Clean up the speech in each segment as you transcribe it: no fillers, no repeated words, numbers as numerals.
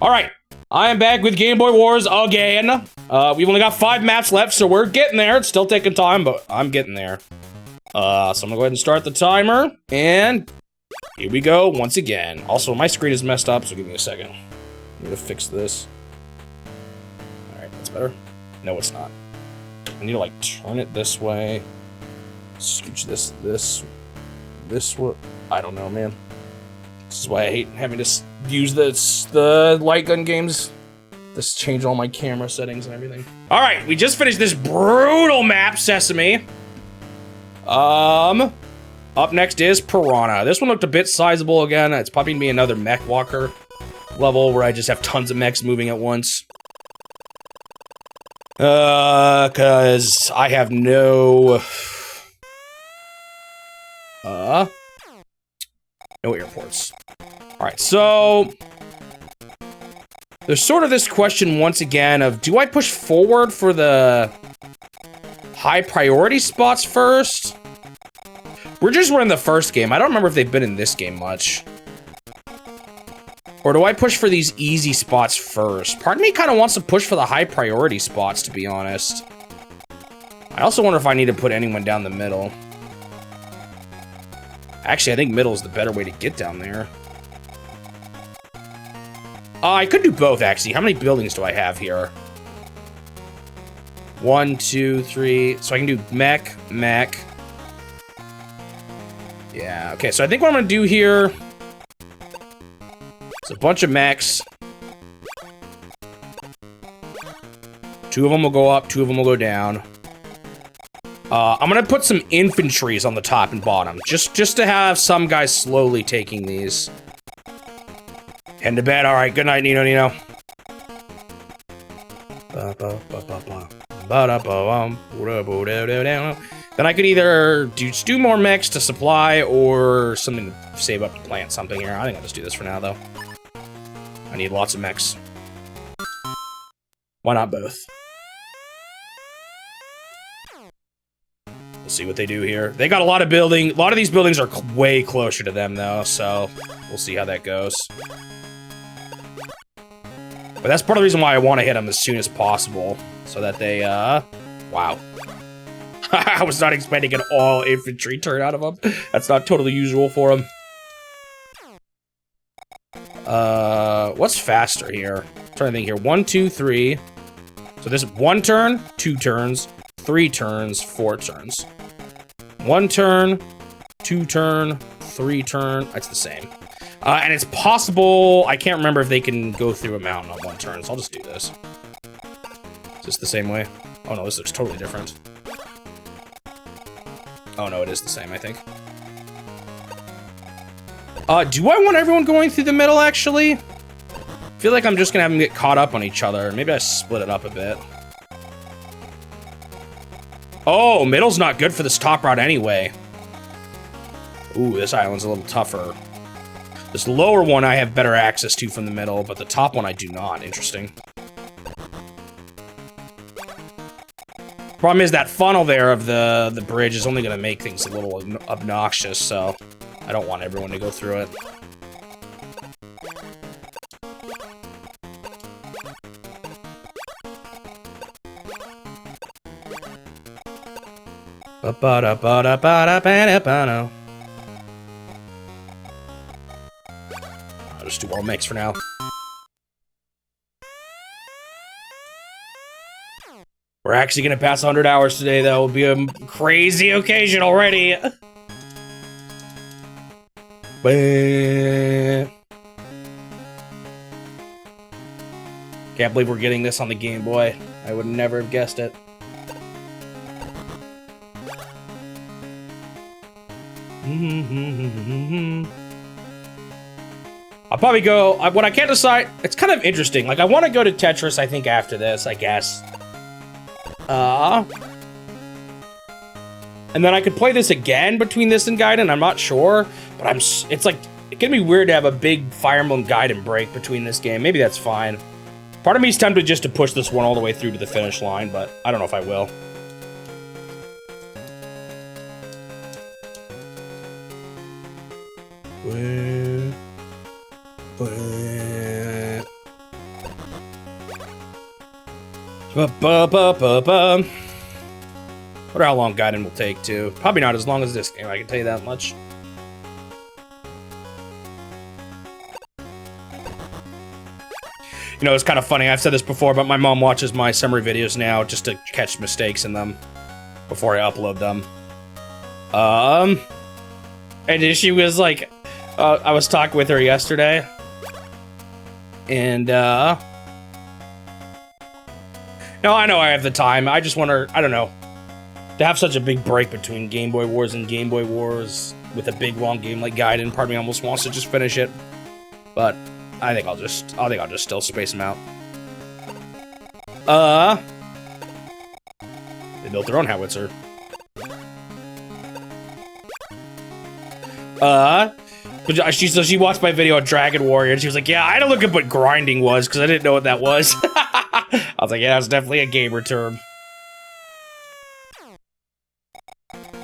All right, I am back with Game Boy Wars again. We've only got 5 maps left, so we're getting there. It's still taking time, but I'm getting there. So I'm gonna go ahead and start the timer, and here we go once again. Also, my screen is messed up, so give me a second. I'm gonna fix this. All right, that's better. No, it's not. I need to like turn it this way. Scooch this way. I don't know, man. This is why I hate having to use the light gun games. This changed all my camera settings and everything. All right, we just finished this brutal map, Sesame. Up next is Piranha. This one looked a bit sizable again. It's probably gonna be another mech walker level where I just have tons of mechs moving at once. Cause I have no airports. All right, so there's sort of this question once again of, do I push forward for the high priority spots first? Bridges were in the first game. I don't remember if they've been in this game much. Or do I push for these easy spots first? Part of me kind of wants to push for the high priority spots, to be honest. I also wonder if I need to put anyone down the middle. Actually, I think middle is the better way to get down there. I could do both, actually. How many buildings do I have here? 1, 2, 3. So I can do mech. Yeah, okay. So I think what I'm going to do here is a bunch of mechs. 2 of them will go up, 2 of them will go down. I'm gonna put some infantries on the top and bottom, just to have some guys slowly taking these. Head to bed. All right. Good night, Nino. Then I could either do more mechs to supply or something to save up to plant something here. I think I'll just do this for now, though. I need lots of mechs. Why not both? We'll see what they do here. They got a lot of building. A lot of these buildings are way closer to them, though, so we'll see how that goes. But that's part of the reason why I want to hit them as soon as possible, so that they, wow. I was not expecting an all-infantry turn out of them. That's not totally usual for them. What's faster here? I'm trying to think here. 1, 2, 3. So this is 1 turn, 2 turns, 3 turns, 4 turns. 1 turn, 2 turn, 3 turn. It's the same. And it's possible, I can't remember if they can go through a mountain on 1 turn, so I'll just do this. Is this the same way? Oh no, this looks totally different. Oh no, it is the same, I think. Do I want everyone going through the middle, actually? I feel like I'm just gonna have them get caught up on each other. Maybe I split it up a bit. Oh, middle's not good for this top route anyway. Ooh, this island's a little tougher. This lower one I have better access to from the middle, but the top one I do not. Interesting. Problem is that funnel there of the bridge is only going to make things a little obnoxious, so I don't want everyone to go through it. I'll just do all mix for now. We're actually gonna pass 100 hours today. That will be a crazy occasion already. Can't believe we're getting this on the Game Boy. I would never have guessed it. I'll probably go, what I can't decide, it's kind of interesting. Like, I want to go to Tetris, I think, after this, I guess. And then I could play this again between this and Gaiden, I'm not sure. But it's like, it can be weird to have a big Fire Emblem Gaiden break between this game. Maybe that's fine. Part of me is tempted just to push this one all the way through to the finish line, but I don't know if I will. Wonder how long Gaiden will take, too. Probably not as long as this game, I can tell you that much. You know, it's kind of funny, I've said this before, but my mom watches my summary videos now just to catch mistakes in them before I upload them. And she was like, I was talking with her yesterday, and, no, I know I have the time, I just want her, I don't know, to have such a big break between Game Boy Wars and Game Boy Wars with a big long game like Gaiden, part of me almost wants to just finish it, but I think I'll just still space them out. They built their own howitzer. But she watched my video on Dragon Warrior, and she was like, yeah, I had to look up what grinding was, because I didn't know what that was. I was like, yeah, it's definitely a gamer term.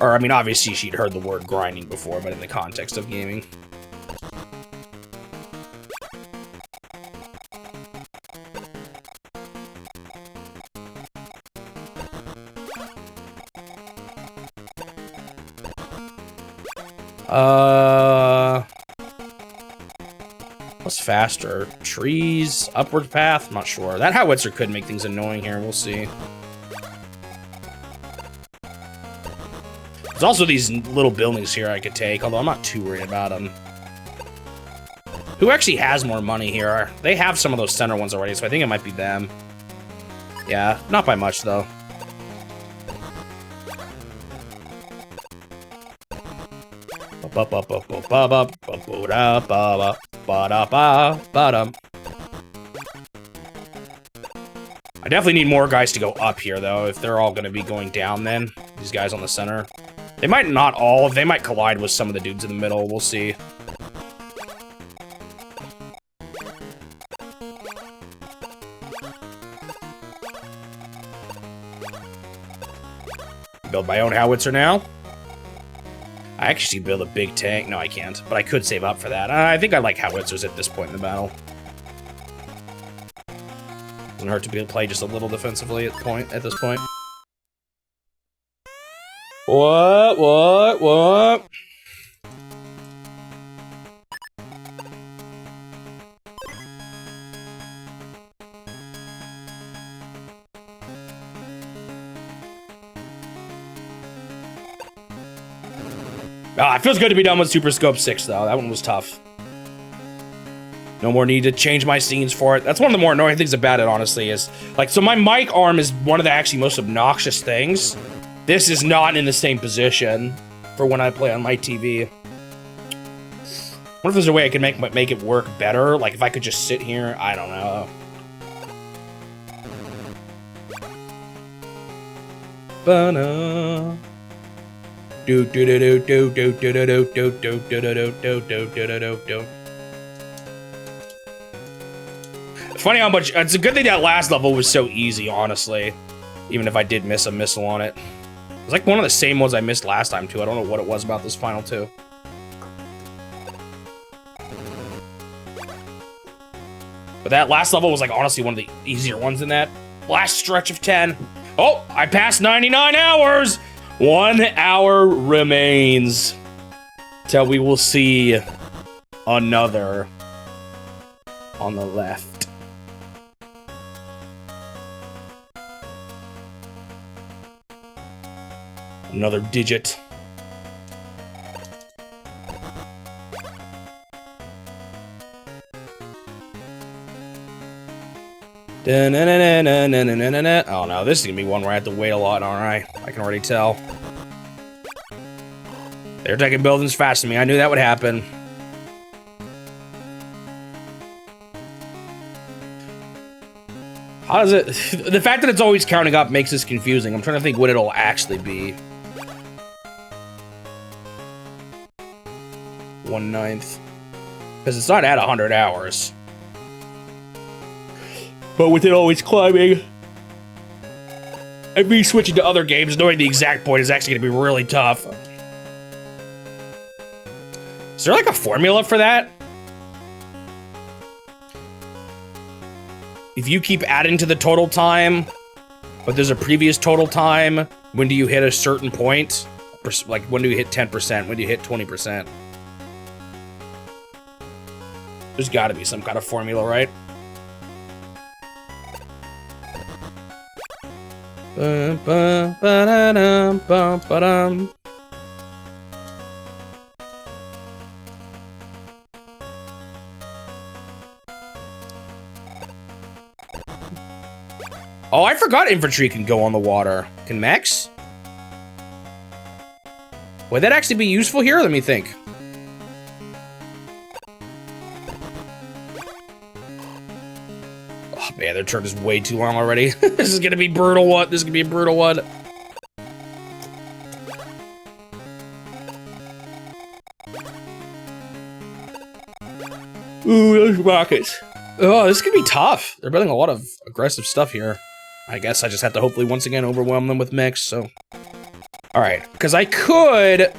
Or, I mean, obviously she'd heard the word grinding before, but in the context of gaming. What's faster? Trees? Upward path? I'm not sure. That howitzer could make things annoying here. We'll see. There's also these little buildings here I could take, although I'm not too worried about them. Who actually has more money here? They have some of those center ones already, so I think it might be them. Yeah, not by much, though. I definitely need more guys to go up here, though, if they're all going to be going down then. These guys on the center. They might not all. They might collide with some of the dudes in the middle. We'll see. Build my own howitzer now. I actually build a big tank. No, I can't. But I could save up for that. I think I like howitzers at this point in the battle. Doesn't hurt to be able to play just a little defensively at this point. What? It feels good to be done with Super Scope 6, though. That one was tough. No more need to change my scenes for it. That's one of the more annoying things about it, honestly, is... Like, so my mic arm is one of the actually most obnoxious things. This is not in the same position for when I play on my TV. I wonder if there's a way I could make it work better. Like, if I could just sit here. I don't know. Ba-na. Do do do do do do do do do do do do do do do do do. Funny how much. It's a good thing that last level was so easy, honestly. Even if I did miss a missile on it. It was like one of the same ones I missed last time, too. I don't know what it was about this final two. But that last level was, like, honestly one of the easier ones in that last stretch of 10. Oh, I passed 99 hours! 1 hour remains till we will see another on the left. Another digit. Oh no, this is gonna be one where I have to wait a lot, aren't I can already tell. They're taking buildings faster than me. I knew that would happen. How does it... The fact that it's always counting up makes this confusing. I'm trying to think what it'll actually be. 1/9. Because it's not at 100 hours. But with it always climbing, and me switching to other games, knowing the exact point is actually going to be really tough. Is there like a formula for that? If you keep adding to the total time, but there's a previous total time. When do you hit a certain point? Like, when do you hit 10%? When do you hit 20%? There's got to be some kind of formula, right? Oh, I forgot infantry can go on the water. Can mechs? Would that actually be useful here? Let me think. Oh man, their turn is way too long already. This is gonna be brutal one. This is gonna be a brutal one. Ooh, those rockets. Oh, this could be tough. They're building a lot of aggressive stuff here. I guess I just have to hopefully once again overwhelm them with mechs, so. All right, because I could,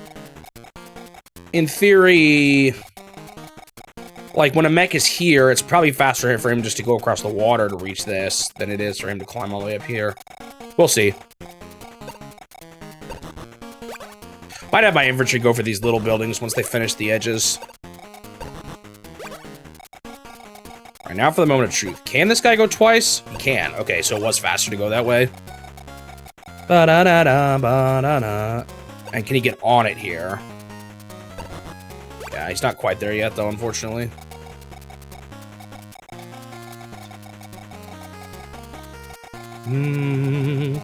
in theory, like when a mech is here, it's probably faster for him just to go across the water to reach this than it is for him to climb all the way up here. We'll see. Might have my infantry go for these little buildings once they finish the edges. All right, now for the moment of truth. Can this guy go twice? He can. Okay, so it was faster to go that way. Ba-da-da-da, ba-da-da. And can he get on it here? Yeah, he's not quite there yet, though, unfortunately. I'm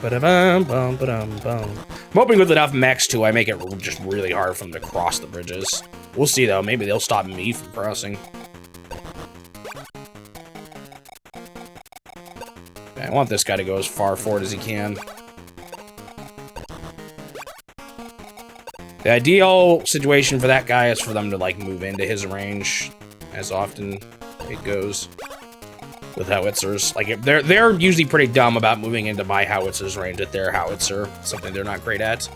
hoping with enough mechs, too, I make it just really hard for them to cross the bridges. We'll see, though. Maybe they'll stop me from crossing. I want this guy to go as far forward as he can. The ideal situation for that guy is for them to, like, move into his range as often it goes with howitzers. Like, they're usually pretty dumb about moving into my howitzer's range at their howitzer, something they're not great at.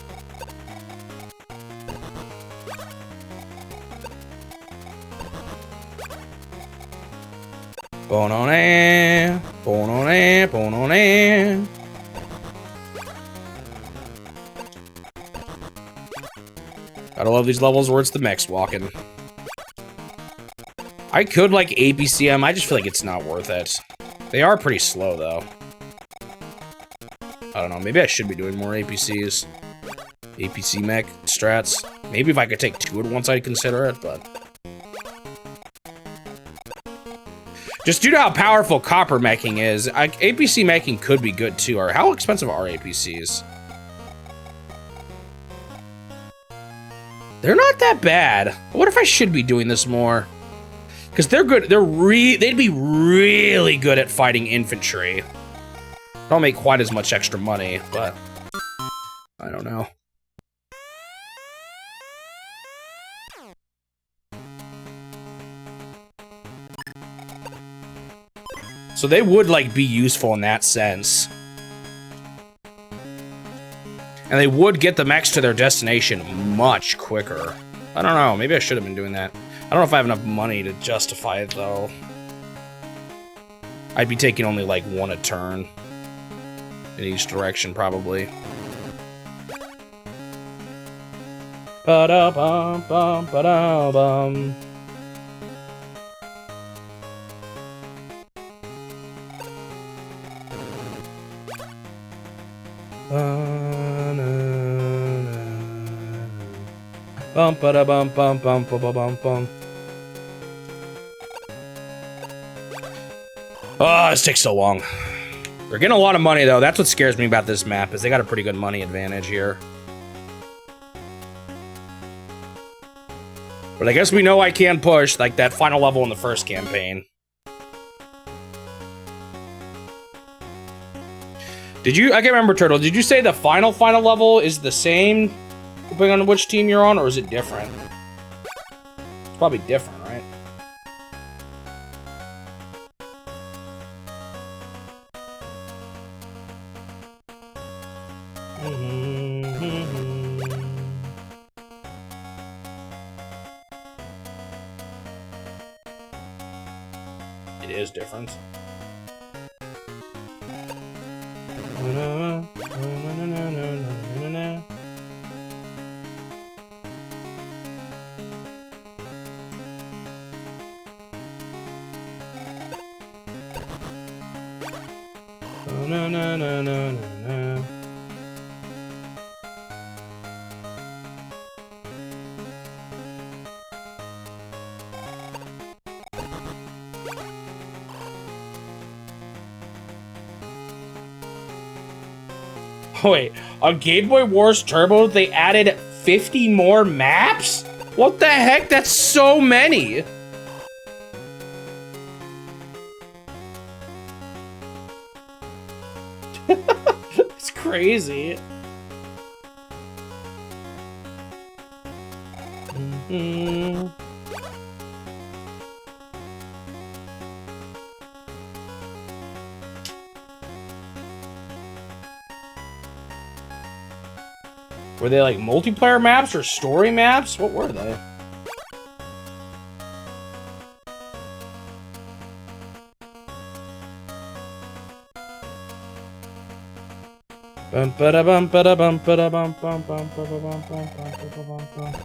Bonone, bonone, bonone. Gotta love these levels where it's the mechs walking. I could, like, APC I just feel like it's not worth it. They are pretty slow, though. I don't know, maybe I should be doing more APCs. APC mech strats. Maybe if I could take 2 at once, I'd consider it, but... Just due to how powerful copper meching is, APC meching could be good, too. Or how expensive are APCs? They're not that bad. What if I should be doing this more? Because they're good. They'd be really good at fighting infantry. Don't make quite as much extra money, but I don't know. So they would, like, be useful in that sense. And they would get the mechs to their destination much quicker. I don't know, maybe I should have been doing that. I don't know if I have enough money to justify it, though. I'd be taking only, like, 1 a turn. In each direction, probably. Ba-da-bum, ba-da-bum. Bum ba da bum bum bum bum bum bum. Oh, this takes so long. They're getting a lot of money though. That's what scares me about this map, is they got a pretty good money advantage here. But I guess we know I can push, like that final level in the first campaign. Did you, I can't remember, Turtle, did you say the final level is the same depending on which team you're on, or is it different? It's probably different, right? It is different. Oh, no, no, no, no, no, no. Wait, on Game Boy Wars Turbo, they added 50 more maps? What the heck? That's so many! It's crazy. Mm-hmm. Were they like multiplayer maps or story maps? What were they? Bum ba bum ba bum ba bum bum bum bum bum bum bum.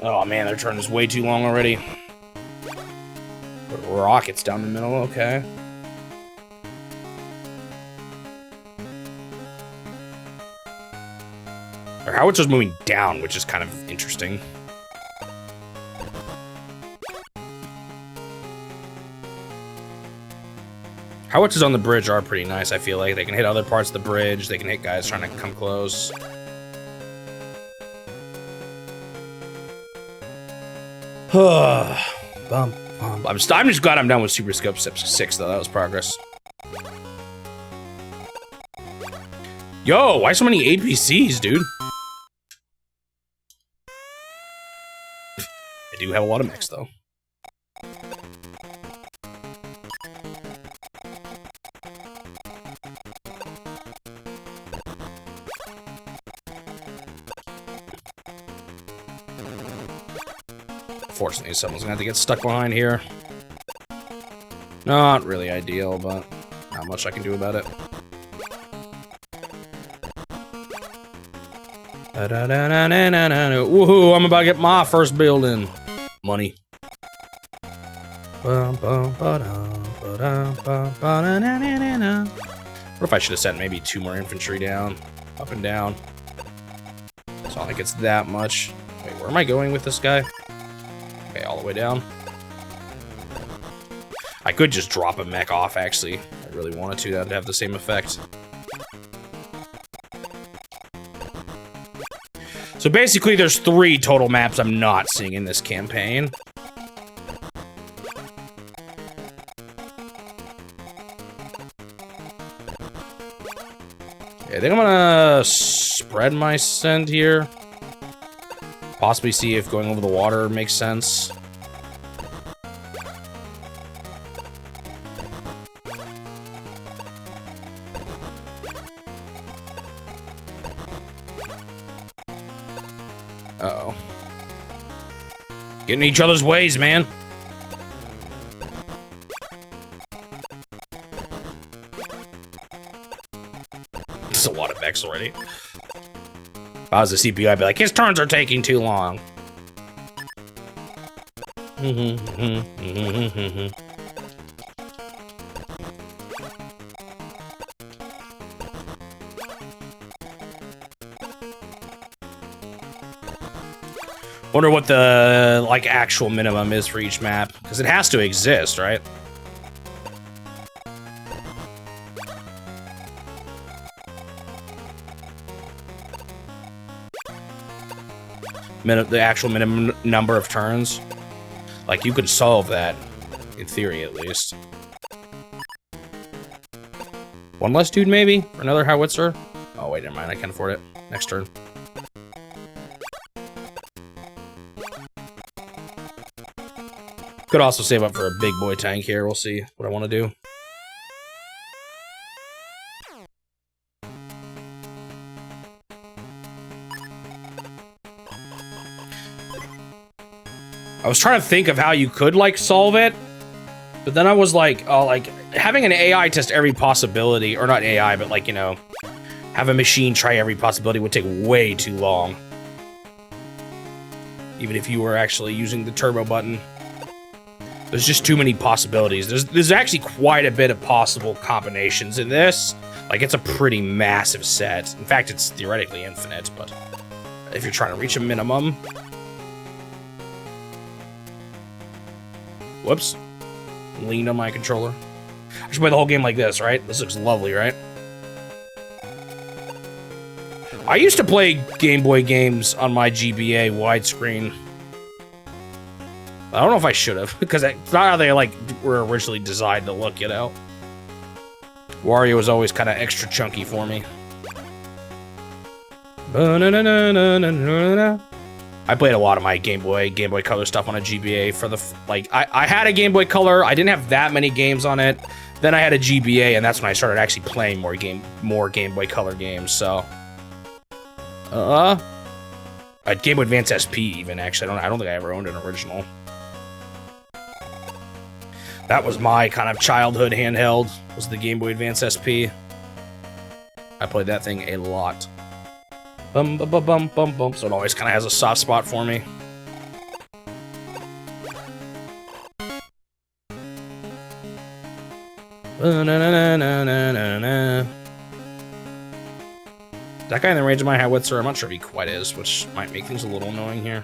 Oh man, their turn is way too long already. Put rockets down the middle, okay. Or howitzer moving down, which is kind of interesting. Howitzers on the bridge are pretty nice, I feel like. They can hit other parts of the bridge, they can hit guys trying to come close. Bum, bum. I'm just glad I'm done with Super Scope 6, though. That was progress. Yo, why so many APCs, dude? I do have a lot of mix, though. Fortunately, someone's gonna have to get stuck behind here. Not really ideal, but not much I can do about it. Woohoo, I'm about to get my first building. Money. What if I should have sent maybe 2 more infantry down? Up and down. It's not like it's that much. Wait, where am I going with this guy? Okay, all the way down. I could just drop a mech off, actually. I really wanted to. That'd have the same effect. So basically, there's 3 total maps I'm not seeing in this campaign. Okay, I think I'm gonna spread my send here. Possibly see if going over the water makes sense. Uh-oh. Getting in each other's ways, man. There's a lot of mechs already. If I was the CPU, I'd be like, his turns are taking too long. Wonder what the, like, actual minimum is for each map. Because it has to exist, right? The actual minimum number of turns. Like, you could solve that, in theory at least. 1 less dude, maybe? For another howitzer? Oh, wait, never mind, I can't afford it. Next turn. Could also save up for a big boy tank here. We'll see what I want to do. I was trying to think of how you could, like, solve it, but then I was like, oh, like, having an AI test every possibility, or not AI, but, like, you know, have a machine try every possibility would take way too long. Even if you were actually using the turbo button. There's just too many possibilities. There's actually quite a bit of possible combinations in this. Like, it's a pretty massive set. In fact, it's theoretically infinite, but if you're trying to reach a minimum. Whoops. Leaned on my controller. I should play the whole game like this, right? This looks lovely, right? I used to play Game Boy games on my GBA widescreen. I don't know if I should have, because it's not how they, like, were originally designed to look, you know? Wario was always kind of extra chunky for me. I played a lot of my Game Boy Color stuff on a GBA for the, like, I had a Game Boy Color, I didn't have that many games on it, then I had a GBA, and that's when I started actually playing more Game Boy Color games, so. Game Boy Advance SP even, actually, I don't think I ever owned an original. That was my kind of childhood handheld, was the Game Boy Advance SP. I played that thing a lot. Bum, bum, bum, bum, bum, bum. So it always kind of has a soft spot for me. That guy in the range of my howitzer, I'm not sure if he quite is, which might make things a little annoying here.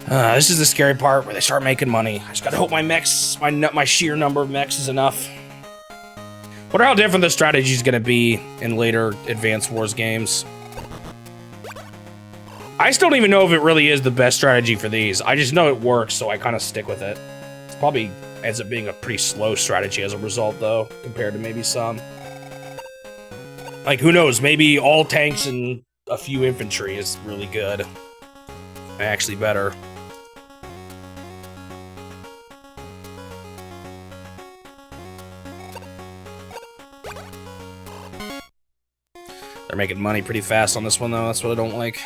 This is the scary part where they start making money. I just gotta hope my sheer number of mechs is enough. Wonder how different the strategy is gonna be in later Advance Wars games. I still don't even know if it really is the best strategy for these. I just know it works, so I kind of stick with it. It's probably ends up being a pretty slow strategy as a result, though, compared to maybe some. Like, who knows? Maybe all tanks and a few infantry is really good. Actually better. They're making money pretty fast on this one, though. That's what I don't like.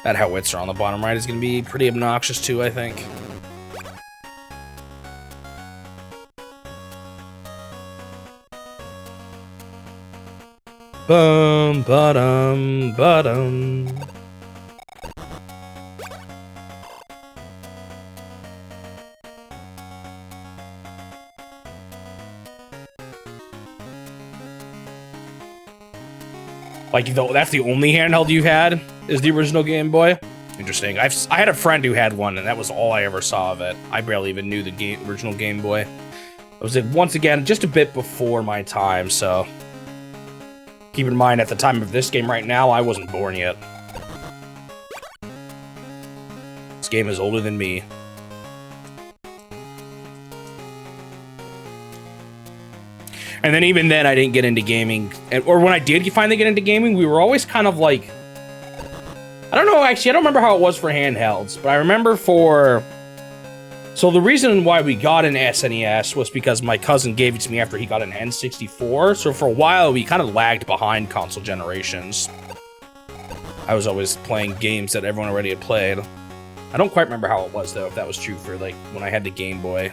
That howitzer on the bottom right is going to be pretty obnoxious, too, I think. Bum, ba-dum, ba-dum. Like, that's the only handheld you had, is the original Game Boy? Interesting. I had a friend who had one, and that was all I ever saw of it. I barely even knew the original Game Boy. It was, once again, just a bit before my time, so... Keep in mind, at the time of this game right now, I wasn't born yet. This game is older than me. And then even then, I didn't get into gaming. Or when I did finally get into gaming, we were always kind of like... I don't know, actually, I don't remember how it was for handhelds, but I remember for... So the reason why we got an SNES was because my cousin gave it to me after he got an N64, so for a while, we kind of lagged behind console generations. I was always playing games that everyone already had played. I don't quite remember how it was, though, if that was true for, like, when I had the Game Boy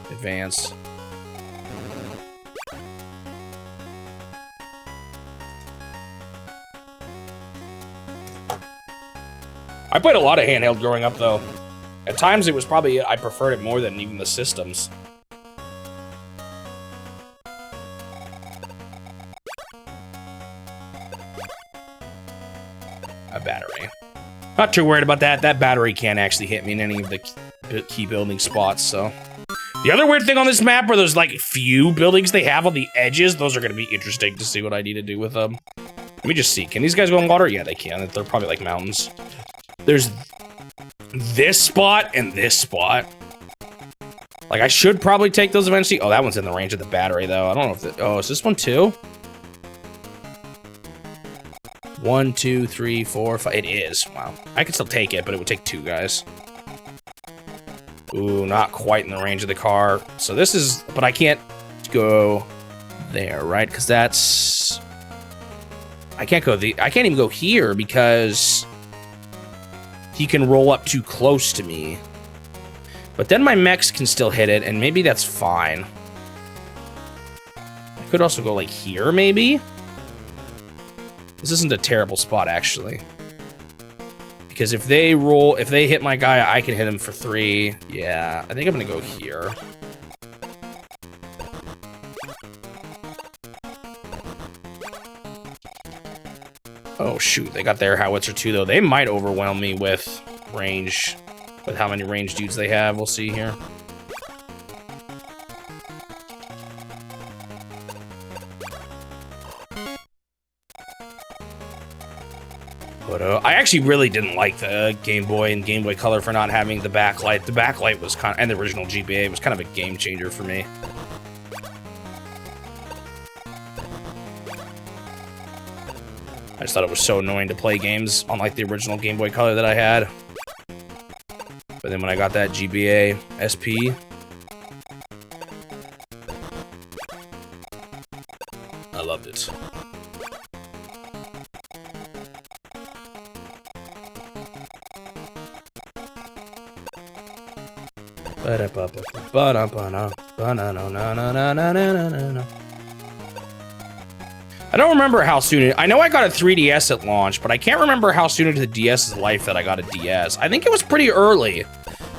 Advance. I played a lot of handheld growing up, though. At times, it was probably, I preferred it more than even the systems. A battery. Not too worried about that. That battery can't actually hit me in any of the key building spots, so. The other weird thing on this map are those, like, few buildings they have on the edges. Those are going to be interesting to see what I need to do with them. Let me just see. Can these guys go in water? Yeah, they can. They're probably like mountains. There's this spot and this spot. Like, I should probably take those eventually. Oh, that one's in the range of the battery, though. I don't know if oh, is this one too? 1, 2, 3, 4, 5. It is. Wow. I could still take it, but it would take 2 guys. Ooh, not quite in the range of the car. So this is... But I can't go there, right? Because that's... I can't go I can't even go here because... He can roll up too close to me. But then my mechs can still hit it, and maybe that's fine. I could also go like here, maybe? This isn't a terrible spot, actually. Because if they hit my guy, I can hit him for 3. Yeah, I think I'm gonna go here. Oh shoot, they got their howitzer too, though. They might overwhelm me with range, with how many range dudes they have. We'll see here. But I actually really didn't like the Game Boy and Game Boy Color for not having the backlight. The backlight was kind of, and the original GBA was kind of a game changer for me. I just thought it was so annoying to play games on like the original Game Boy Color that I had. But then when I got that GBA SP, I loved it. I don't remember how soon I know I got a 3DS at launch, but I can't remember how soon into the DS's life that I got a DS. I think it was pretty early,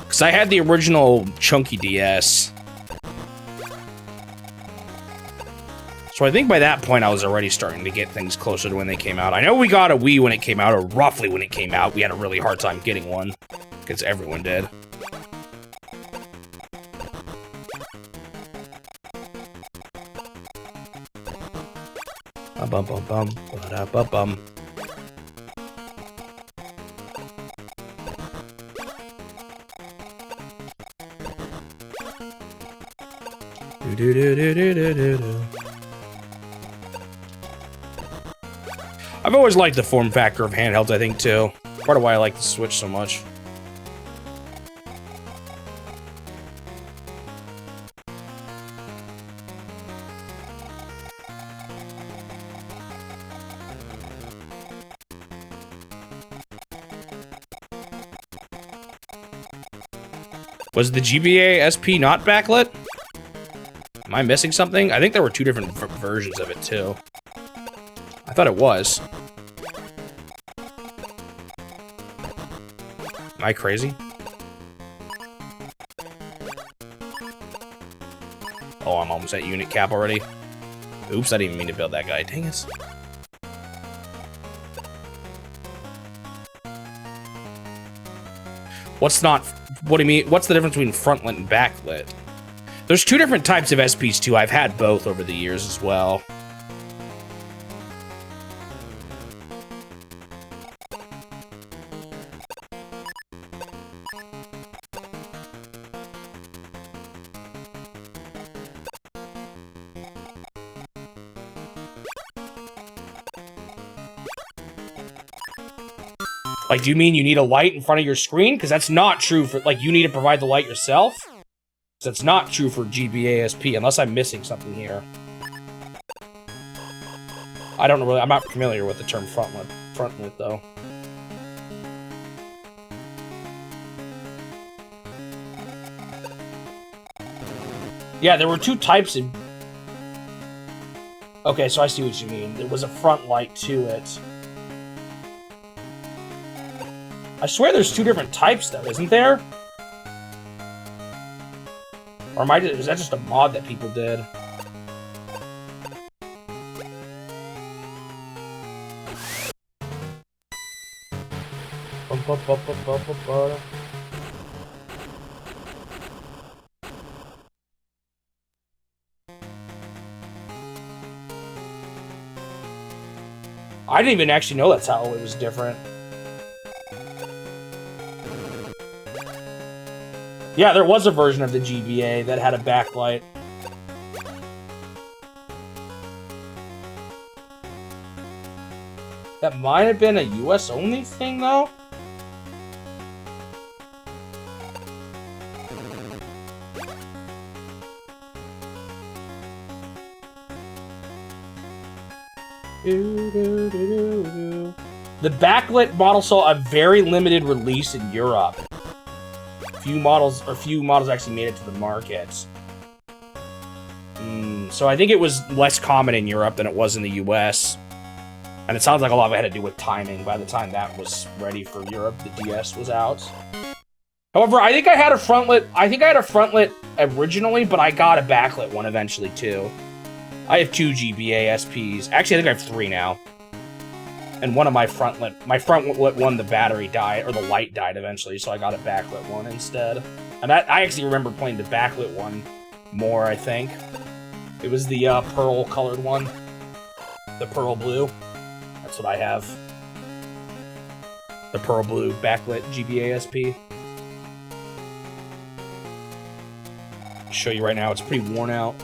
because I had the original chunky DS. So I think by that point I was already starting to get things closer to when they came out. I know we got a Wii when it came out, or roughly when it came out. We had a really hard time getting one, because everyone did. Bum bum bum ba ba bum. Do do do do do do do. I've always liked the form factor of handhelds, I think, too. Part of why I like the Switch so much. Was the GBA SP not backlit? Am I missing something? I think there were 2 different versions of it, too. I thought it was. Am I crazy? Oh, I'm almost at unit cap already. Oops, I didn't even mean to build that guy. Dang it. What do you mean? What's the difference between frontlit and backlit? There's 2 different types of SPs too. I've had both over the years as well. Like, do you mean you need a light in front of your screen? Because that's not true for, like, you need to provide the light yourself? Because that's not true for GBA SP, unless I'm missing something here. I don't really, I'm not familiar with the term frontlit though. Yeah, there were 2 types of... Okay, so I see what you mean. There was a front light to it. I swear there's 2 different types, though, isn't there? Or is that just a mod that people did? I didn't even actually know that's how it was different. Yeah, there was a version of the GBA that had a backlight. That might have been a US only thing, though? The backlit model saw a very limited release in Europe. Few models actually made it to the market. So I think it was less common in Europe than it was in the US. And it sounds like a lot of it had to do with timing. By the time that was ready for Europe, the DS was out. However, I think I had a frontlit originally, but I got a backlit one eventually too. I have 2 GBA SPs. Actually, I think I have 3 now. And one of my frontlit one, the battery died, or the light died eventually, so I got a backlit one instead. And I actually remember playing the backlit one more, I think. It was the pearl colored one. The pearl blue. That's what I have. The pearl blue backlit GBA SP. I'll show you right now, it's pretty worn out.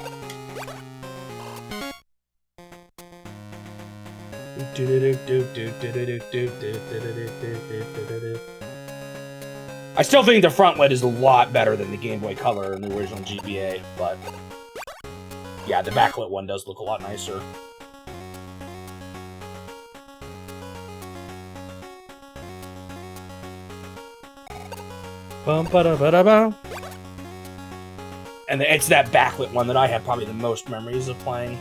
I still think the frontlit is a lot better than the Game Boy Color and the original GBA, but yeah, the backlit one does look a lot nicer. And it's that backlit one that I have probably the most memories of playing.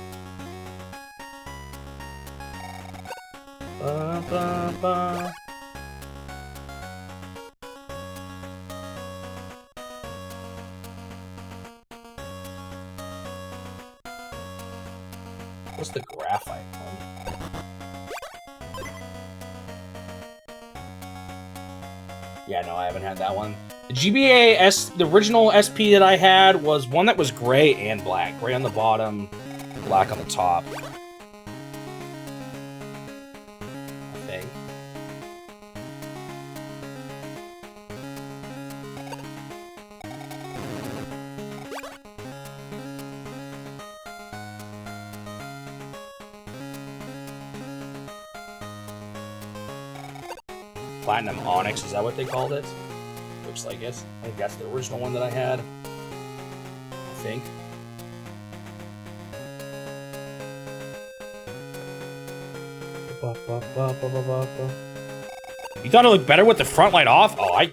What's the graphite one? Yeah, no, I haven't had that one. The GBA the original SP that I had was one that was gray and black. Gray on the bottom, black on the top. I think. Platinum Onyx, is that what they called it? Looks like it. I think that's the original one that I had. I think. You thought it looked better with the front light off? Oh, I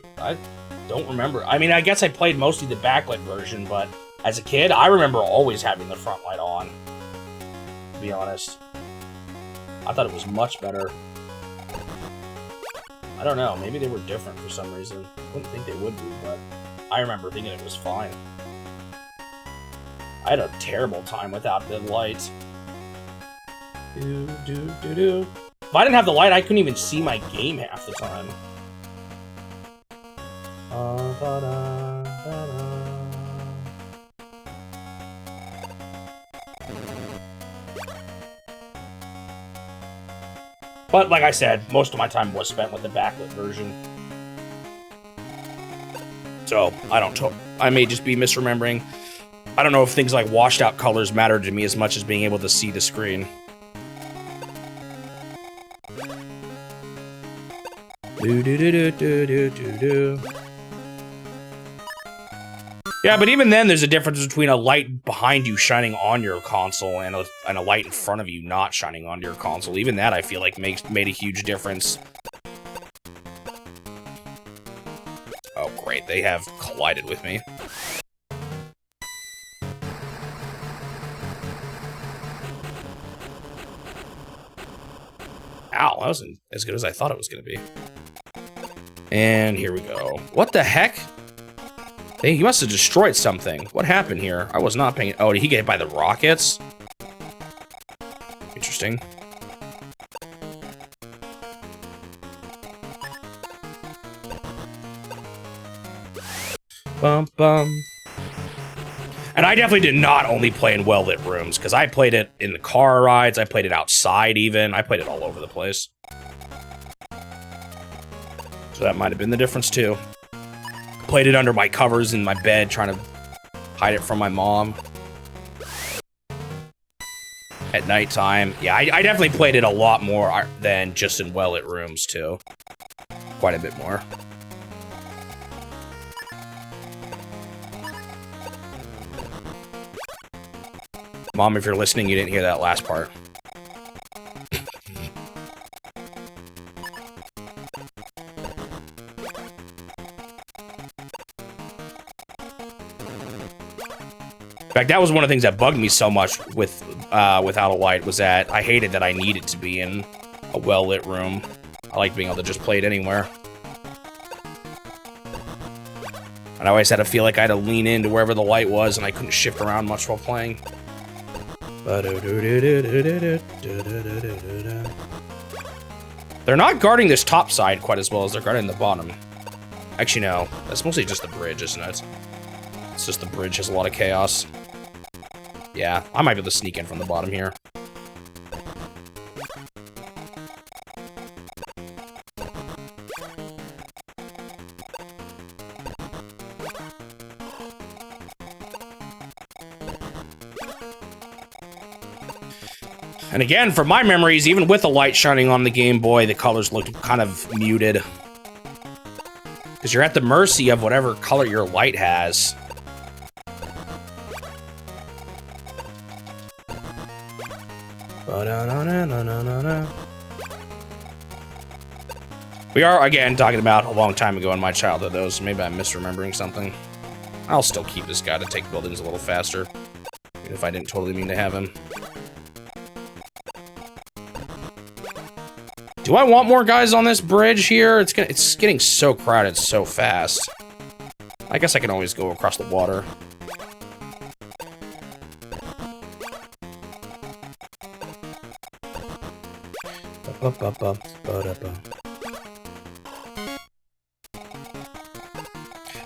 don't remember. I mean, I guess I played mostly the backlit version, but as a kid, I remember always having the front light on. To be honest. I thought it was much better. I don't know, maybe they were different for some reason. I wouldn't think they would be, but I remember thinking it was fine. I had a terrible time without the light. If I didn't have the light, I couldn't even see my game half the time. But like I said, most of my time was spent with the backlit version. So, I may just be misremembering. I don't know if things like washed out colors matter to me as much as being able to see the screen. Yeah, but even then, there's a difference between a light behind you shining on your console and a light in front of you not shining onto your console. Even that, I feel like, made a huge difference. Oh, great. They have collided with me. Ow, that wasn't as good as I thought it was going to be. And here we go. What the heck? He must have destroyed something. What happened here? I was not paying... Oh, did he get hit by the rockets? Interesting. Bum, bum. And I definitely did not only play in well-lit rooms, because I played it in the car rides, I played it outside even, I played it all over the place. So that might have been the difference too. Played it under my covers in my bed, trying to hide it from my mom. At nighttime. Yeah, I definitely played it a lot more than just in well-lit rooms too. Quite a bit more. Mom, if you're listening, you didn't hear that last part. fact, that was one of the things that bugged me so much with without a light, was that I hated that I needed to be in a well-lit room. I liked being able to just play it anywhere. And I always had to feel like I had to lean into wherever the light was, and I couldn't shift around much while playing. They're not guarding this top side quite as well as they're guarding the bottom. Actually, no. That's mostly just the bridge, isn't it? It's just the bridge has a lot of chaos. Yeah, I might be able to sneak in from the bottom here. And again, from my memories, even with the light shining on the Game Boy, the colors looked kind of muted. Because you're at the mercy of whatever color your light has. We are, again, talking about a long time ago in my childhood, though, so maybe I'm misremembering something. I'll still keep this guy to take buildings a little faster, even if I didn't totally mean to have him. Do I want more guys on this bridge here? It's getting so crowded so fast. I guess I can always go across the water.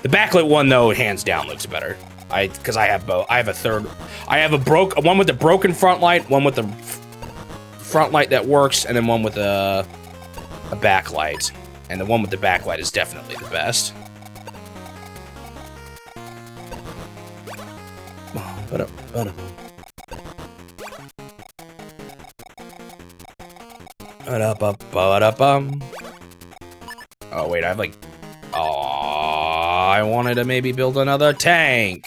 The backlit one, though, hands down looks better. Because I have both. I have a third. I have one with the broken front light, one with the front light that works, and then one with a backlight. And the one with the backlight is definitely the best. Oh, wait, I have like... Oh, I wanted to maybe build another tank.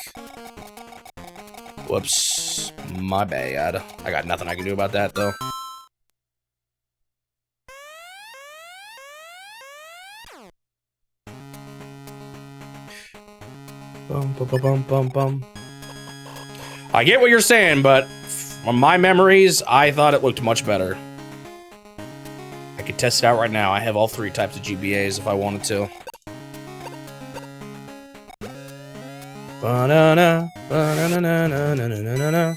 Whoops. My bad. I got nothing I can do about that, though. I get what you're saying, but from my memories, I thought it looked much better. I could test it out right now. I have all three types of GBAs if I wanted to. Ba-na-na, ba-na-na-na-na-na-na-na-na.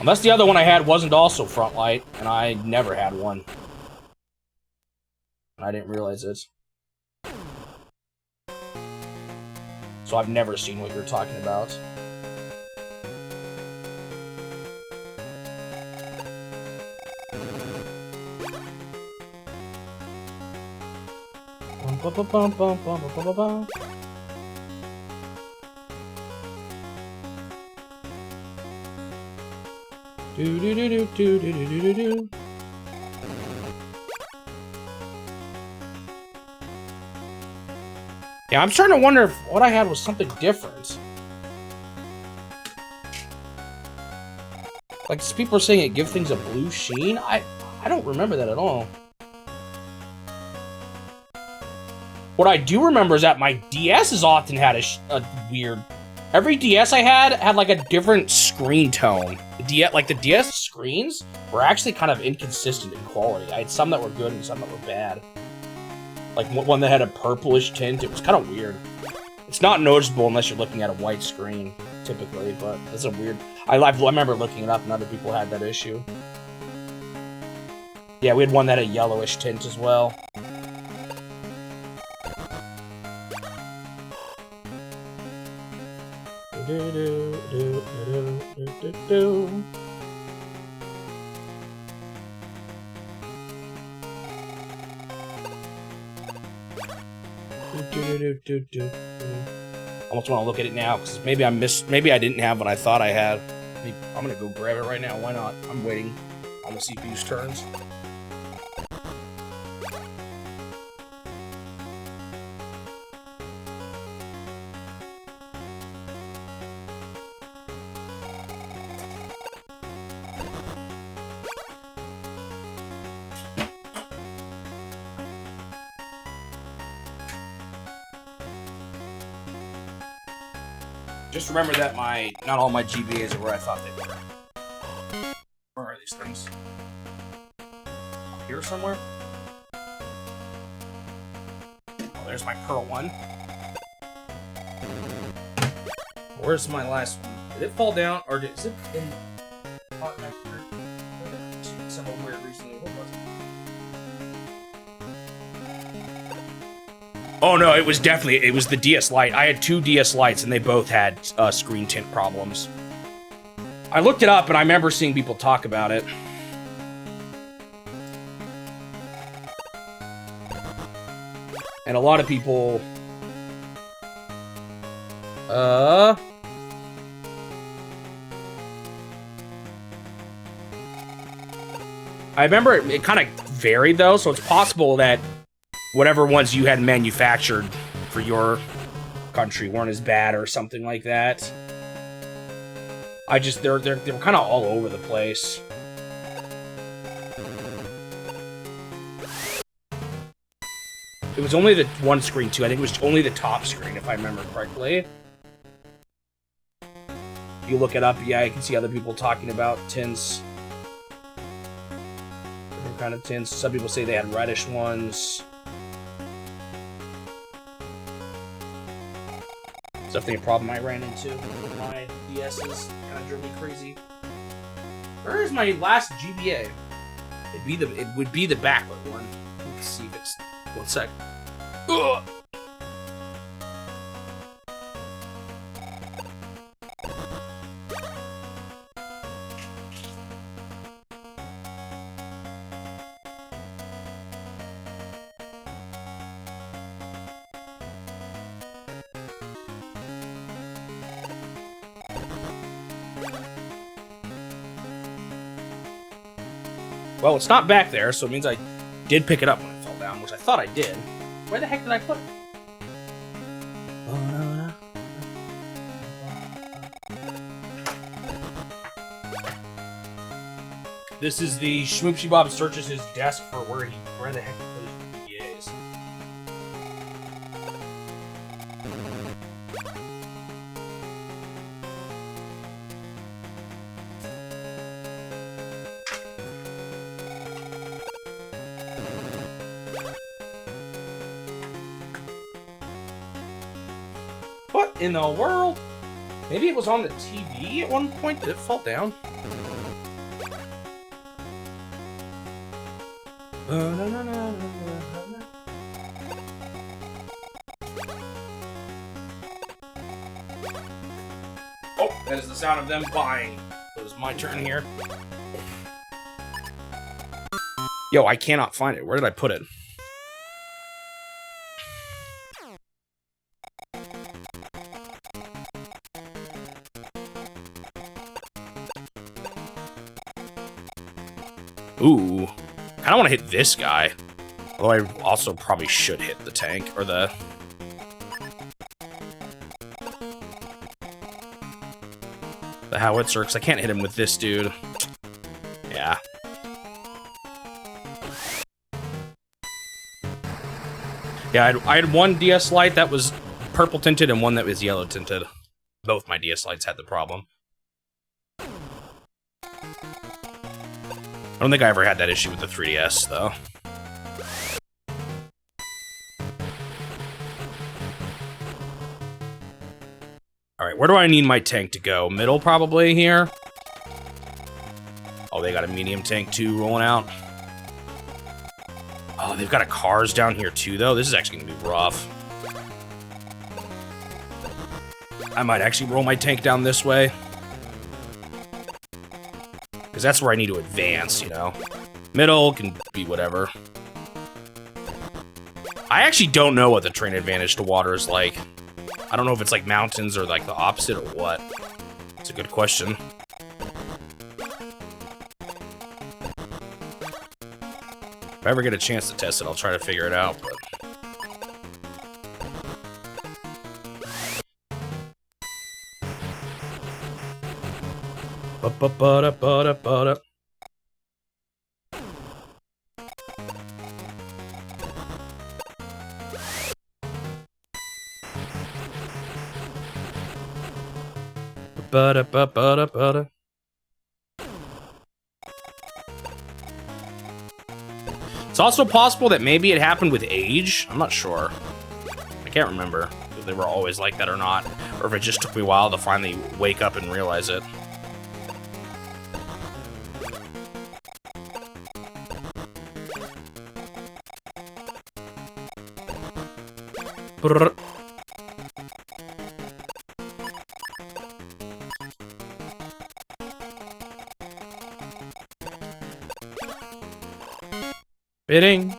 Unless the other one I had wasn't also front light, and I never had one. I didn't realize it. So I've never seen what you're talking about. Yeah, I'm starting to wonder if what I had was something different. Like, people are saying it gives things a blue sheen. I don't remember that at all. What I do remember is that my DS has often had a weird... Every DS I had like a different screen tone. Like the DS screens were actually kind of inconsistent in quality. I had some that were good and some that were bad. Like one that had a purplish tint. It was kind of weird. It's not noticeable unless you're looking at a white screen, typically, but it's a weird... I remember looking it up and other people had that issue. Yeah, we had one that had a yellowish tint as well. I almost want to look at it now because maybe I didn't have what I thought I had. I'm gonna go grab it right now. Why not? I'm waiting on the CPU's turns. Just remember that not all my GBAs are where I thought they were. Where are these things? Up here somewhere? Oh, there's my Pearl one. Where's my last one? Did it fall down, or is it in hot nectar? Someone weird recently. What was it? Oh no, it was the DS Lite. I had 2 DS Lites and they both had screen tint problems. I looked it up and I remember seeing people talk about it. And a lot of people... I remember it kind of varied though, so it's possible that whatever ones you had manufactured for your country weren't as bad or something like that. They were kind of all over the place. It was only the one screen too. I think it was only the top screen if I remember correctly. If you look it up, yeah, I can see other people talking about tints. Different kind of tints. Some people say they had reddish ones. It's definitely a problem I ran into with my DS's. Kind of drove me crazy. Where is my last GBA? It would be the backlit one. Let's see if it's 1 sec. Ugh. Well, it's not back there, so it means I did pick it up when it fell down, which I thought I did. Where the heck did I put it? This is the Schmoopsy Bob searches his desk for where the heck he put his GBAs. What in the world? Maybe it was on the TV at one point. Did it fall down? Oh, that is the sound of them buying. It was my turn here. Yo, I cannot find it. Where did I put it? Ooh. I don't want to hit this guy. Although I also probably should hit the tank, or the... the howitzer, because I can't hit him with this dude. Yeah. Yeah, I had one DS Lite that was purple tinted and one that was yellow tinted. Both my DS Lites had the problem. I don't think I ever had that issue with the 3DS, though. Alright, where do I need my tank to go? Middle, probably, here? Oh, they got a medium tank, too, rolling out. Oh, they've got a cars down here, too, though. This is actually gonna be rough. I might actually roll my tank down this way. Because that's where I need to advance, you know? Middle can be whatever. I actually don't know what the terrain advantage to water is like. I don't know if it's like mountains or like the opposite or what. It's a good question. I ever get a chance to test it, I'll try to figure it out, but... Ba-ba-ba-da-ba-da-ba-da. Ba-da-ba-ba-da-ba-da. It's also possible that maybe it happened with age. I'm not sure. I can't remember if they were always like that or not, or if it just took me a while to finally wake up and realize it. Brrr. Bidding.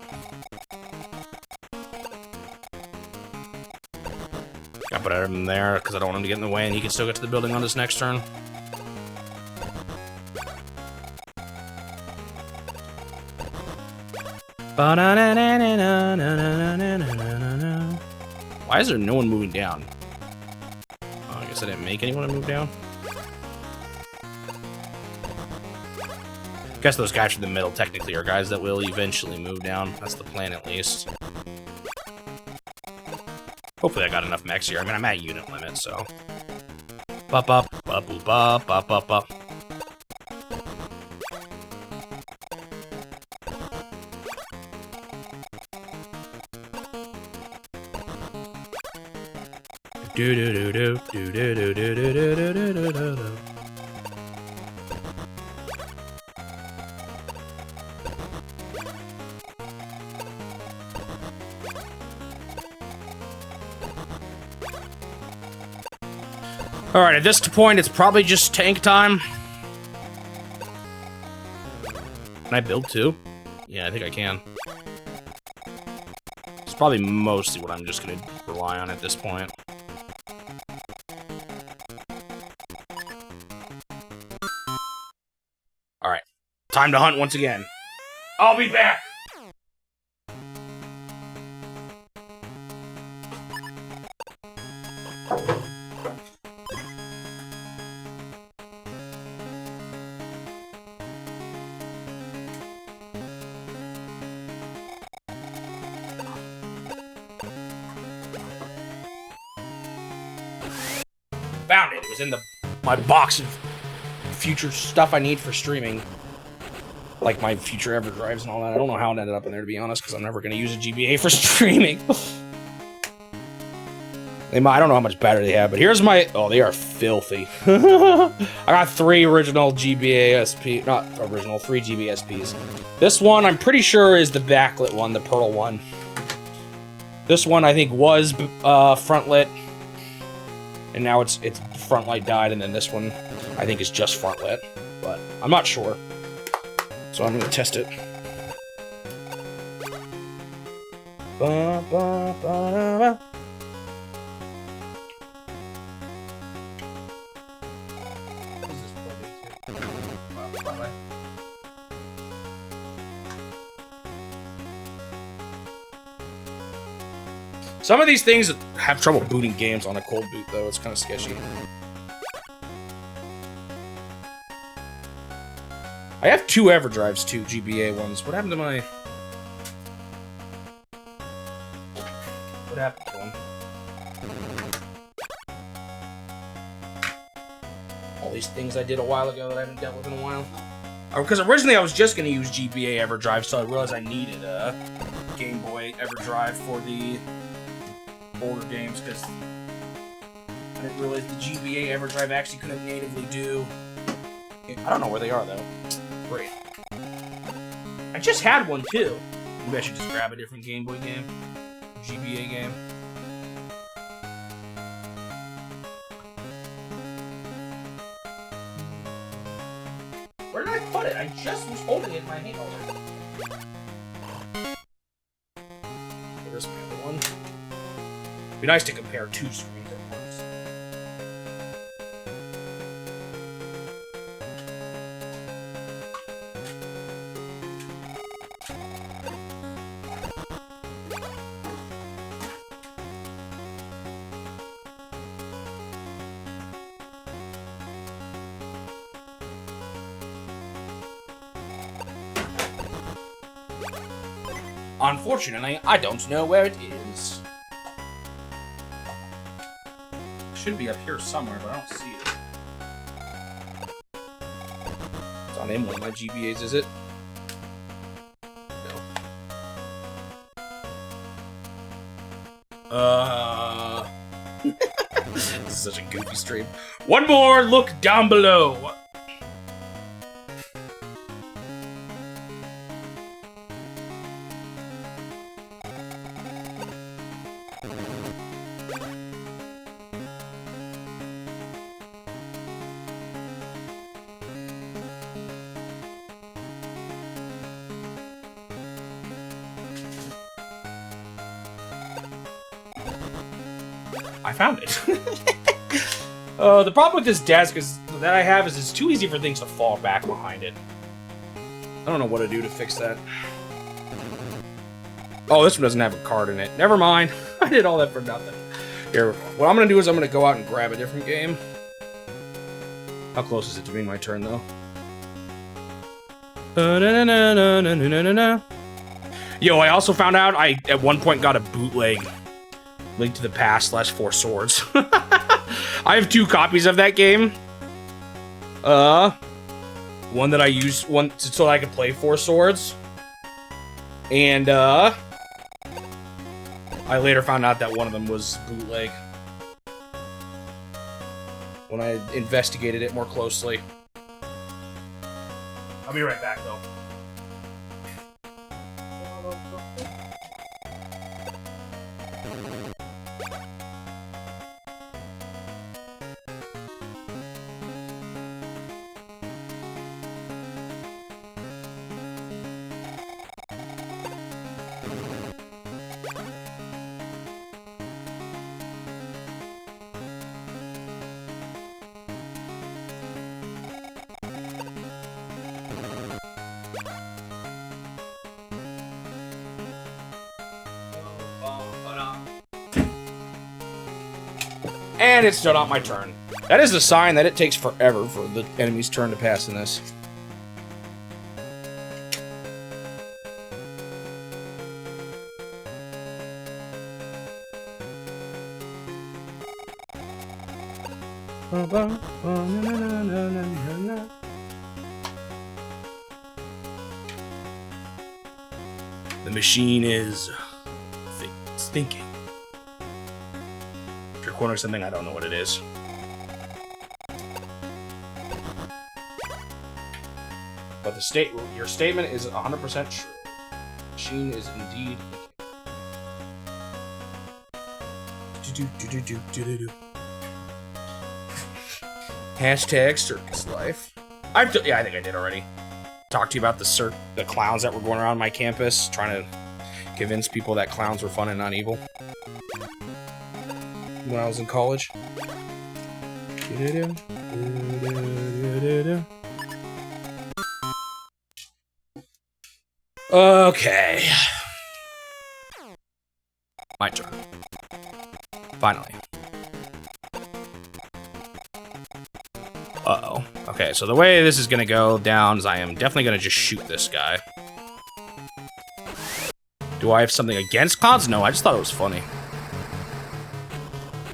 Gotta put him there because I don't want him to get in the way and he can still get to the building on his next turn. Why is there no one moving down? Oh, I guess I didn't make anyone move down. I guess those guys from the middle technically are guys that will eventually move down. That's the plan, at least. Hopefully I got enough mechs here. I mean, I'm at unit limit, so... Bop, bop, bop, boop, bop, bop, bop, bop. Do do do do do do do do do do do do do do. All right, at this point, it's probably just tank time. Can I build too? Yeah, I think I can. It's probably mostly what I'm just gonna rely on at this point. All right, time to hunt once again. I'll be back. Found it. It was in my box of future stuff I need for streaming. Like my future EverDrives and all that. I don't know how it ended up in there, to be honest, because I'm never going to use a GBA for streaming. I don't know how much battery they have, but here's my... Oh, they are filthy. I got 3 original GBA SP... Not original, 3 GBA SPs. This one, I'm pretty sure, is the backlit one, the pearl one. This one, I think, was front lit. And now it's front light died, and then this one, I think, is just front lit. But I'm not sure. So I'm going to test it. Ba, ba, ba, ba. Some of these things have trouble booting games on a cold boot, though. It's kind of sketchy. I have 2 EverDrives, 2 GBA ones. What happened to my... What happened to them? All these things I did a while ago that I haven't dealt with in a while. Because originally I was just going to use GBA EverDrive, so I realized I needed a Game Boy EverDrive for the older games, because I didn't realize the GBA EverDrive actually couldn't natively do... I don't know where they are, though. Great. I just had one, too. Maybe I should just grab a different Game Boy game. GBA game. Where did I put it? I just was holding it in my hand already. There's my other one. It'd be nice to compare 2 screens at once. Unfortunately, I don't know where it is. It should be up here somewhere, but I don't see it. It's not in one of my GBAs, is it? No. This is such a goofy stream. One more look down below. I found it. The problem with this desk that I have is it's too easy for things to fall back behind it. I don't know what to do to fix that. Oh, this one doesn't have a card in it. Never mind. I did all that for nothing. Here, what I'm gonna do is I'm gonna go out and grab a different game. How close is it to being my turn, though? Yo, I also found out I, at one point, got a bootleg Link to the Past / Four Swords. I have 2 copies of that game. One that I used so I could play Four Swords. And, I later found out that one of them was bootleg. When I investigated it more closely. I'll be right back, though. And it's still not my turn. That is a sign that it takes forever for the enemy's turn to pass in this. The machine is thinking. Corner something, I don't know what it is. But your statement is 100% true. Machine is indeed. Hashtag circus life. Yeah, I think I did already. Talked to you about the clowns that were going around my campus, trying to convince people that clowns were fun and not evil. When I was in college. Okay. My turn. Finally. Uh-oh. Okay, so the way this is gonna go down is I am definitely gonna just shoot this guy. Do I have something against clowns? No, I just thought it was funny.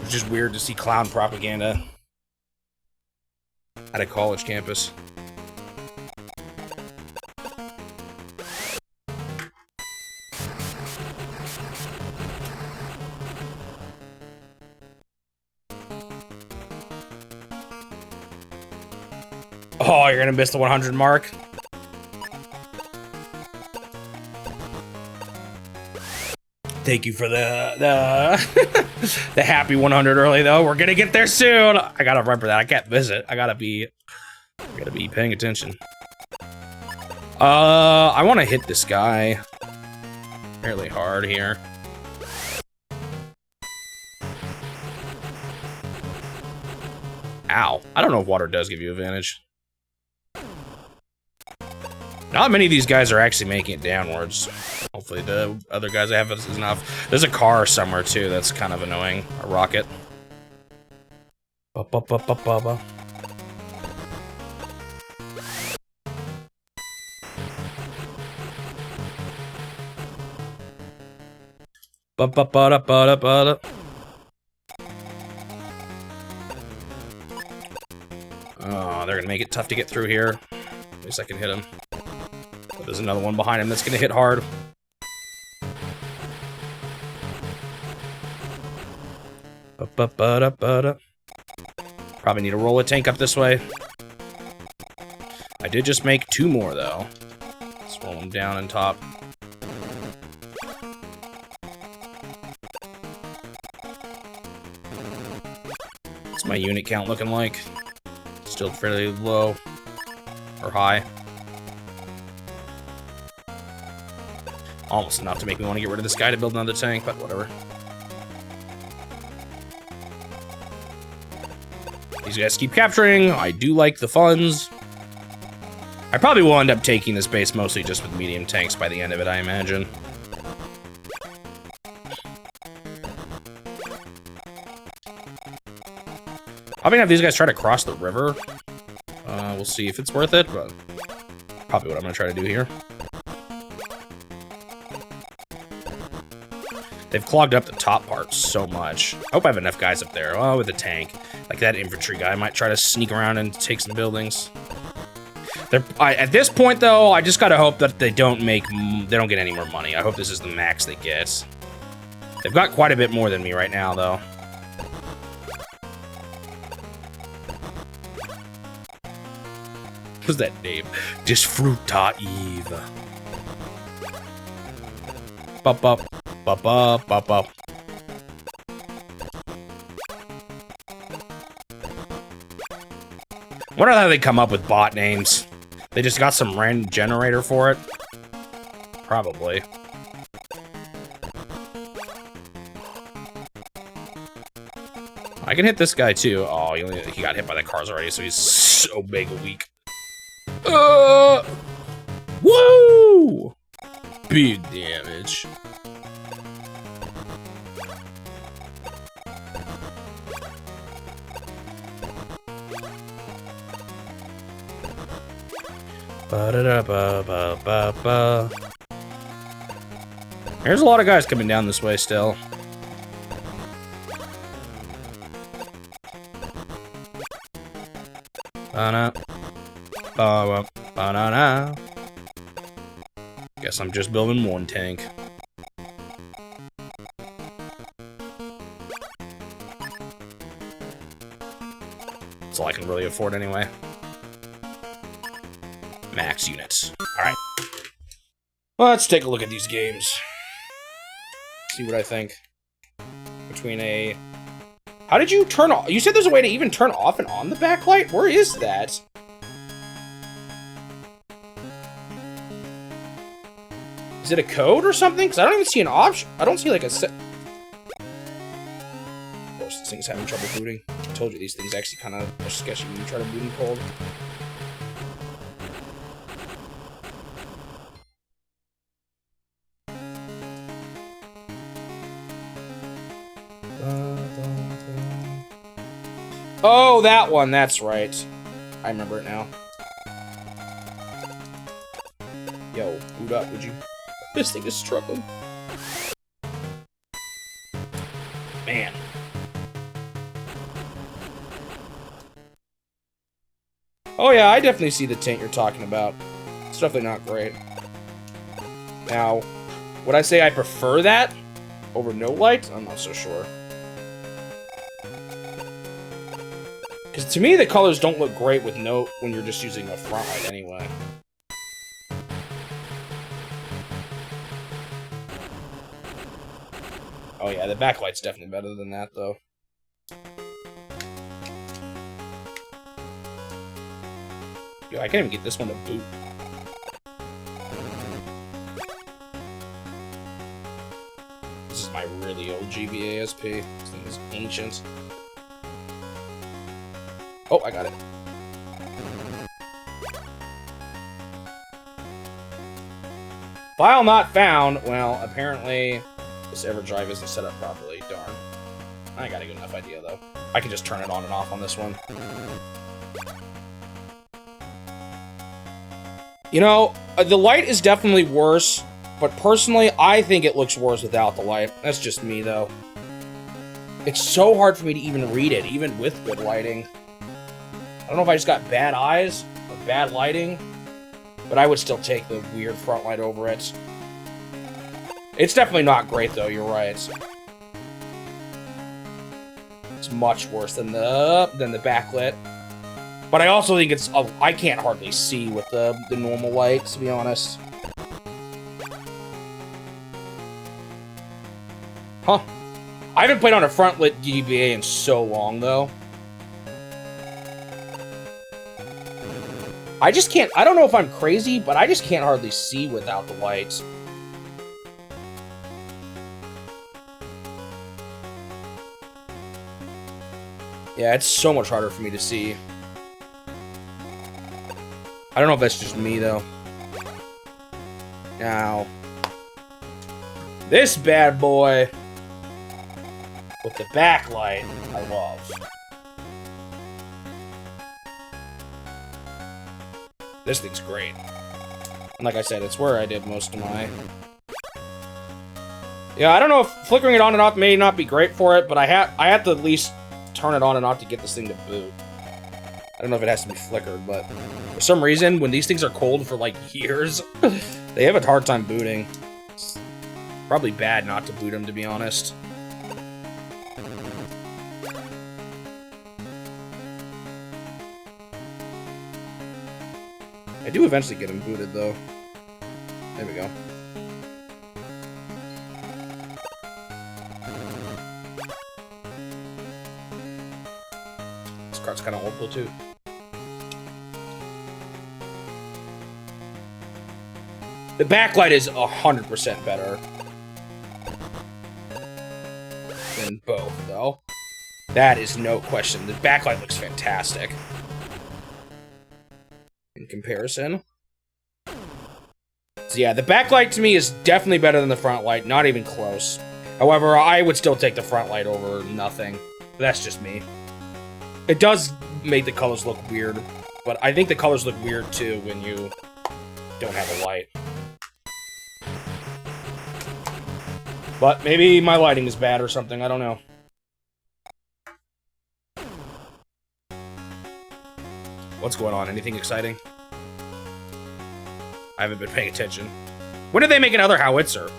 It's just weird to see clown propaganda at a college campus. Oh, you're gonna miss the 100 mark? Thank you for the the happy 100 early though. We're gonna get there soon. I gotta remember that. I can't miss it. I gotta be paying attention. I want to hit this guy fairly hard here. Ow! I don't know if water does give you advantage. Not many of these guys are actually making it downwards. Hopefully the other guys I have is enough. There's a car somewhere too that's kind of annoying. A rocket. Ba-ba-ba-ba-ba-ba. Ba-ba-ba-da-ba-da-ba-da. Oh, they're gonna make it tough to get through here. At least I can hit him. But there's another one behind him that's gonna hit hard. Ba-ba-ba-da-ba-da. Probably need to roll a tank up this way. I did just make 2 more, though. Let's roll them down and top. What's my unit count looking like? Still fairly low. Or high. Almost enough to make me want to get rid of this guy to build another tank, but whatever. These guys keep capturing. I do like the funds. I probably will end up taking this base mostly just with medium tanks by the end of it, I imagine. I'm gonna have these guys try to cross the river. We'll see if it's worth it, but probably what I'm gonna try to do here. They've clogged up the top part so much. I hope I have enough guys up there. Oh, with a tank. Like that infantry guy might try to sneak around and take some buildings. At this point, though, I just gotta hope that they don't get any more money. I hope this is the max they get. They've got quite a bit more than me right now, though. What's that name? Disfruta Eve. Bop up. Bop up, bop up. I wonder how they come up with bot names. They just got some random generator for it? Probably. I can hit this guy too. Oh, he got hit by the cars already, so he's so big and weak. Woo! Big damage. Ba-da-da-ba-ba-ba-ba. There's a lot of guys coming down this way still. Ba-na. Ba-ba. Ba-na-na. Guess I'm just building 1 tank. That's all I can really afford anyway. Max units. Alright. Let's take a look at these games. See what I think. Between a... How did you turn off? You said there's a way to even turn off and on the backlight? Where is that? Is it a code or something? Because I don't even see an option. I don't see like a set... Of course, this thing's having trouble booting. I told you these things actually kind of are sketchy when you try to boot in cold. Oh, that one. That's right. I remember it now. Yo, boot up, would you? This thing is struggling. Man. Oh yeah, I definitely see the tank you're talking about. It's definitely not great. Now, would I say I prefer that over no light? I'm not so sure. Because to me, the colors don't look great with no when you're just using a front light anyway. Oh yeah, the backlight's definitely better than that, though. Yo, I can't even get this one to boot. This is my really old GBA ASP. This thing is ancient. Oh, I got it. File not found. Well, apparently this EverDrive isn't set up properly. Darn. I got a good enough idea, though. I can just turn it on and off on this one. You know, the light is definitely worse But personally, I think it looks worse without the light. That's just me, though. It's so hard for me to even read it, even with good lighting. I don't know if I just got bad eyes or bad lighting, but I would still take the weird front light over it. It's definitely not great, though. You're right. It's much worse than the backlit. But I also think it's... I can't hardly see with the normal light, to be honest. Huh. I haven't played on a front-lit GBA in so long, though. I just can't... I don't know if I'm crazy, but I just can't hardly see without the lights. Yeah, it's so much harder for me to see. I don't know if that's just me, though. Now, this bad boy with the backlight, I love. This thing's great. And like I said, it's where I did most of my... Yeah, I don't know if flickering it on and off may not be great for it, but I have to at least turn it on and off to get this thing to boot. I don't know if it has to be flickered, but for some reason, when these things are cold for, like, years, they have a hard time booting. It's probably bad not to boot them, to be honest. I do eventually get them booted, though. There we go. This card's kind of old, though, too. The backlight is 100% better than both, though. That is no question. The backlight looks fantastic in comparison. So yeah, the backlight to me is definitely better than the front light, not even close. However, I would still take the front light over nothing. That's just me. It does make the colors look weird, but I think the colors look weird too when you don't have a light. But maybe my lighting is bad or something, I don't know. What's going on? Anything exciting? I haven't been paying attention. When did they make another howitzer?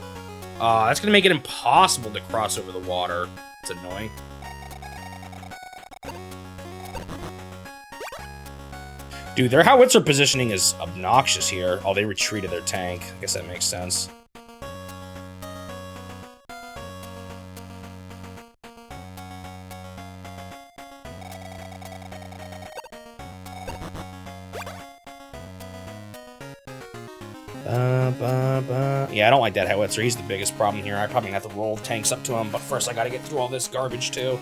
That's gonna make it impossible to cross over the water. It's annoying. Dude, their howitzer positioning is obnoxious here. Oh, they retreated their tank. I guess that makes sense. Yeah, I don't like that howitzer. He's the biggest problem here. I probably have to roll tanks up to him, but first I gotta get through all this garbage, too.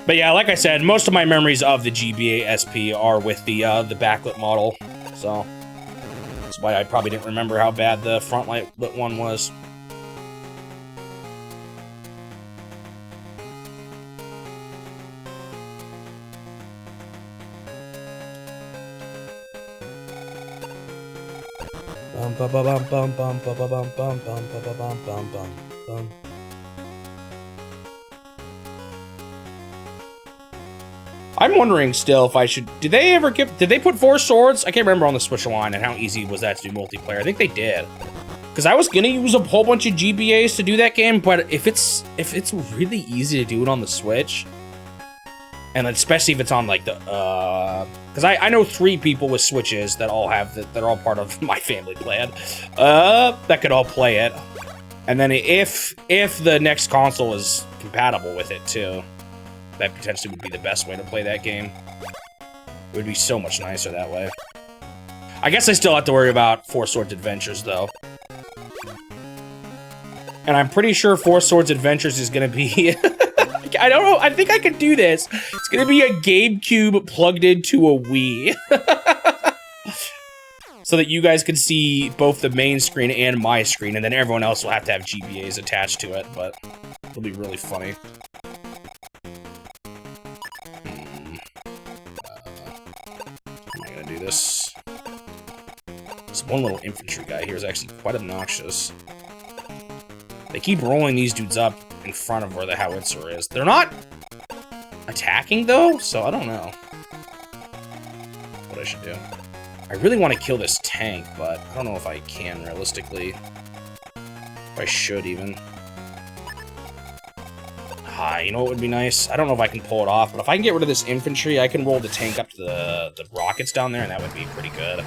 But yeah, like I said, most of my memories of the GBA SP are with the backlit model, so that's why I probably didn't remember how bad the front light lit one was. I'm wondering still if I should... Did they put 4 swords? I can't remember on the Switch line and how easy was that to do multiplayer. I think they did. Because I was gonna use a whole bunch of GBAs to do that game, but if it's really easy to do it on the Switch, and especially if it's on like the because I know 3 people with Switches that all have that are all part of my family plan that could all play it, and then if the next console is compatible with it too, that potentially would be the best way to play that game. It would be so much nicer that way. I guess I still have to worry about 4 Swords Adventures though. And I'm pretty sure 4 Swords Adventures is gonna be... I don't know, I think I can do this. It's gonna be a GameCube plugged into a Wii. So that you guys can see both the main screen and my screen, and then everyone else will have to have GBAs attached to it, but it'll be really funny. one little infantry guy here is actually quite obnoxious. They keep rolling these dudes up in front of where the howitzer is. They're not attacking, though, so I don't know what I should do. I really want to kill this tank, but I don't know if I can realistically. If I should, even. You know what would be nice? I don't know if I can pull it off, but if I can get rid of this infantry, I can roll the tank up to the rockets down there, and that would be pretty good.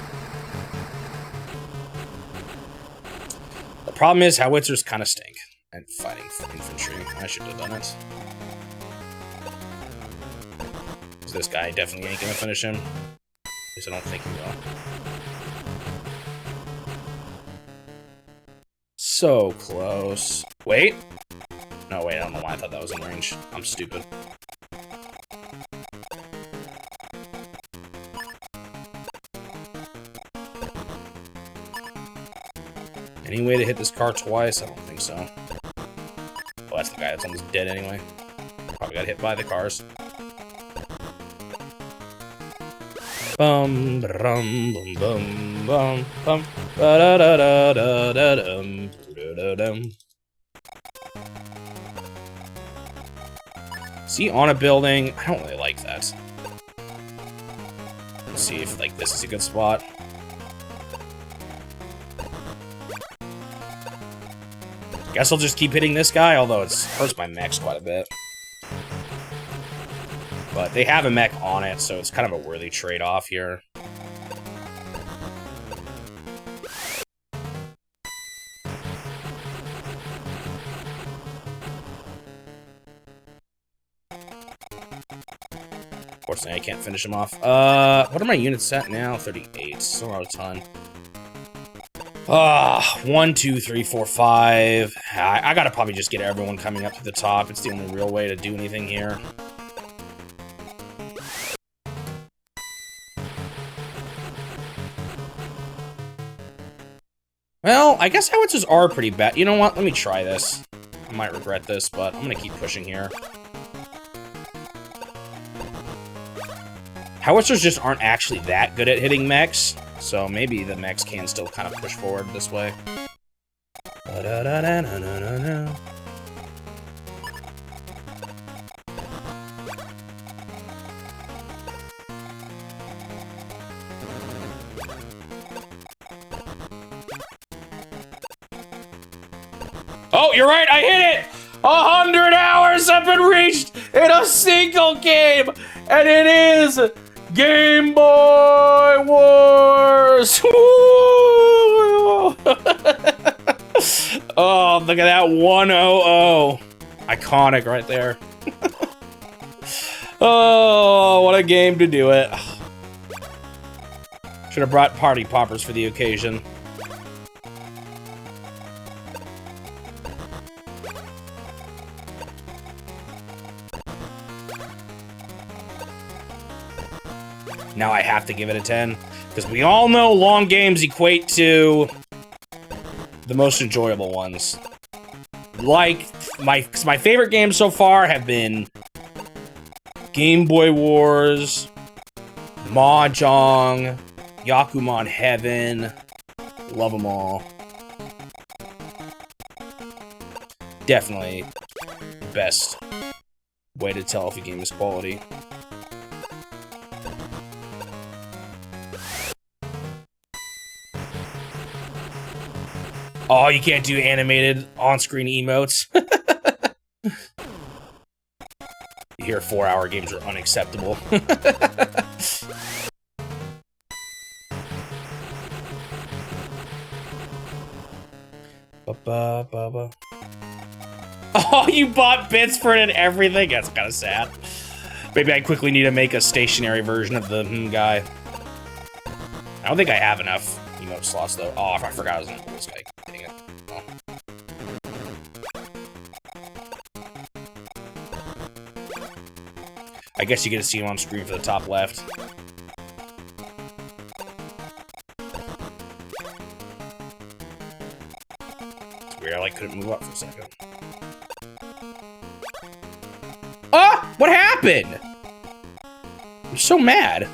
The problem is, howitzers kind of stink at fighting infantry. I should have done it. This guy definitely ain't gonna finish him. At least I don't think he will. So close. Wait. No, wait, I don't know why I thought that was in range. I'm stupid. Any way to hit this car twice? I don't think so. Oh, that's the guy that's almost dead anyway. Probably got hit by the cars. Bum, bum, bum, bum, bum, bum, ba da da da da da dum, da dum. See, on a building, I don't really like that. Let's see if, like, this is a good spot. Guess I'll just keep hitting this guy, although it hurts my mechs quite a bit. But they have a mech on it, so it's kind of a worthy trade-off here. Unfortunately, I can't finish him off. What are my units at now? 38. Still not a ton. 1, 2, 3, 4, 5. I gotta probably just get everyone coming up to the top. It's the only real way to do anything here. Well, I guess howitzers are pretty bad. You know what? Let me try this. I might regret this, but I'm gonna keep pushing here. Howitzers just aren't actually that good at hitting mechs, so maybe the mechs can still kind of push forward this way. Oh, you're right, I hit it! 100 hours have been reached in a single game, and it is Game Boy Wars! Oh, look at that 100. Iconic right there. Oh, what a game to do it. Should have brought party poppers for the occasion. Now I have to give it a 10, because we all know long games equate to the most enjoyable ones. Like, my favorite games so far have been Game Boy Wars, Mahjong, Yakuman Heaven. Love them all. Definitely the best way to tell if a game is quality. Oh, you can't do animated on-screen emotes. You hear 4-hour games are unacceptable. Oh, you bought bits for it and everything? That's kind of sad. Maybe I quickly need to make a stationary version of the guy. I don't think I have enough emote slots, though. Oh, I forgot I was gonna pull this guy. Dang it. Oh. I guess you get to see him on screen for the top left. It's weird, I like couldn't move up for a second. Ah! What happened? I'm so mad.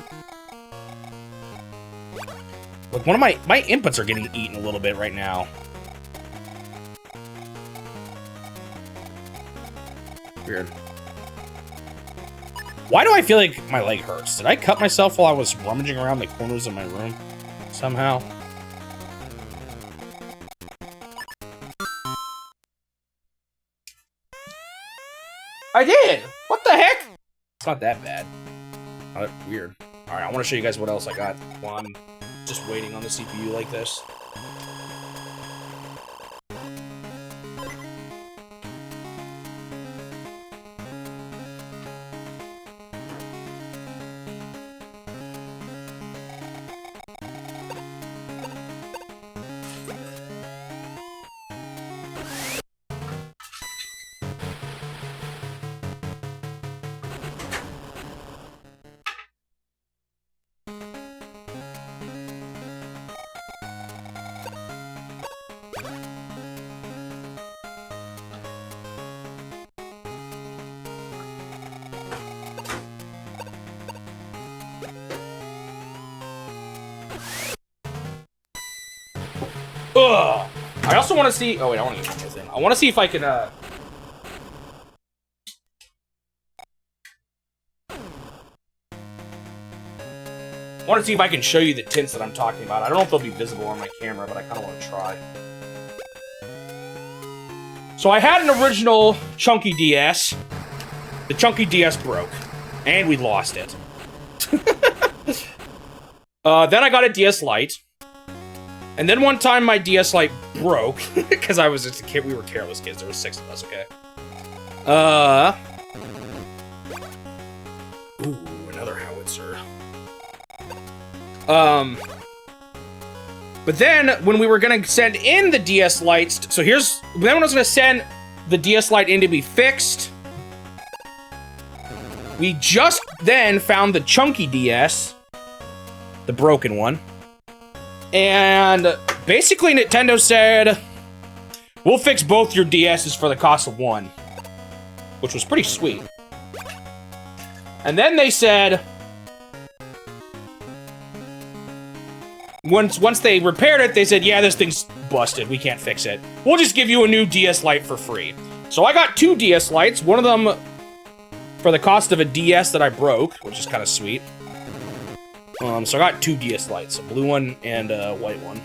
Like, one of my inputs are getting eaten a little bit right now. Weird. Why do I feel like my leg hurts? Did I cut myself while I was rummaging around the corners of my room? Somehow? I did! What the heck? It's not that bad. Oh, weird. Alright, I want to show you guys what else I got while I'm just waiting on the CPU like this. Ugh. I also want to see. Oh wait, I want to use this thing. I want to see if I can. I want to see if I can show you the tints that I'm talking about. I don't know if they'll be visible on my camera, but I kind of want to try. So I had an original chunky DS. The chunky DS broke, and we lost it. Then I got a DS Lite. And then one time my DS Lite broke, because I was just a kid. We were careless kids. There were 6 of us, okay? Ooh, another howitzer. But then, when we were gonna send in the DS Lites, so here's, then when I was gonna send the DS Lite in to be fixed, we just then found the chunky DS, the broken one. And basically Nintendo said, we'll fix both your DSs for the cost of one. Which was pretty sweet. And then they said, once they repaired it, they said, yeah, this thing's busted. We can't fix it. We'll just give you a new DS Lite for free. So I got 2 DS Lites. One of them for the cost of a DS that I broke, which is kind of sweet. So I got 2 DS Lites, a blue one and a white one.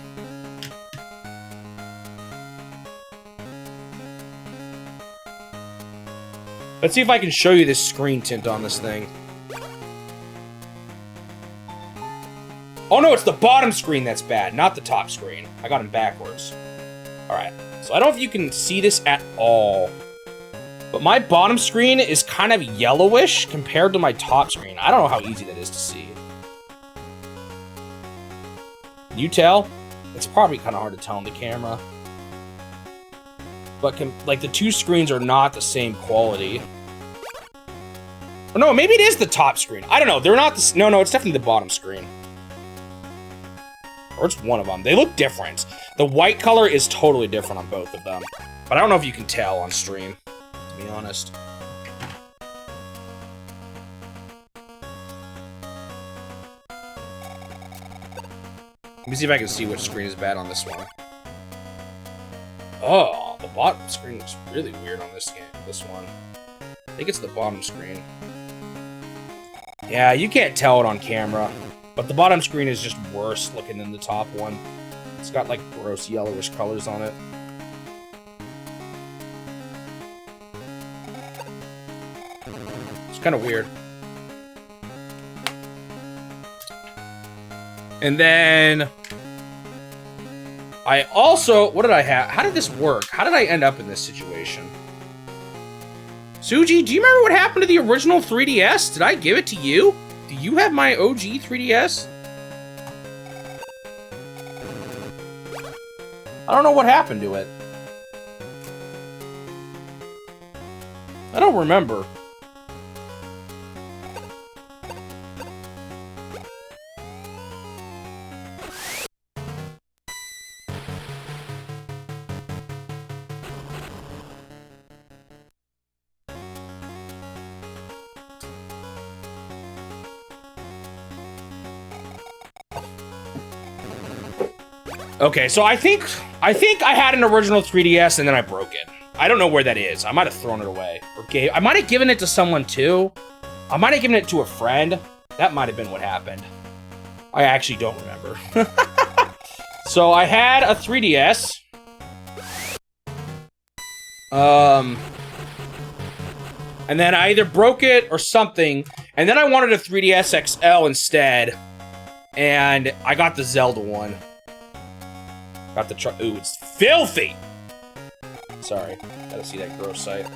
Let's see if I can show you this screen tint on this thing. Oh no, it's the bottom screen that's bad, not the top screen. I got them backwards. Alright, so I don't know if you can see this at all. But my bottom screen is kind of yellowish compared to my top screen. I don't know how easy that is to see. Can you tell? It's probably kind of hard to tell on the camera. But, like, the 2 screens are not the same quality. Or no, maybe it is the top screen. I don't know. They're not the... No, it's definitely the bottom screen. Or it's one of them. They look different. The white color is totally different on both of them. But I don't know if you can tell on stream, to be honest. Let me see if I can see which screen is bad on this one. Oh, the bottom screen looks really weird on this game. This one. I think it's the bottom screen. Yeah, you can't tell it on camera. But the bottom screen is just worse looking than the top one. It's got like gross yellowish colors on it. It's kind of weird. And then I also, what did I have? How did this work? How did I end up in this situation? Suji, do you remember what happened to the original 3DS? Did I give it to you? Do you have my OG 3DS? I don't know what happened to it. I don't remember. Okay, so I think I had an original 3DS and then I broke it. I don't know where that is. I might have thrown it away. Okay, I might have given it to someone too. I might have given it to a friend. That might have been what happened. I actually don't remember. So I had a 3DS. And then I either broke it or something, and then I wanted a 3DS XL instead, and I got the Zelda one. Got the truck. Ooh, it's filthy! Sorry, gotta see that gross site.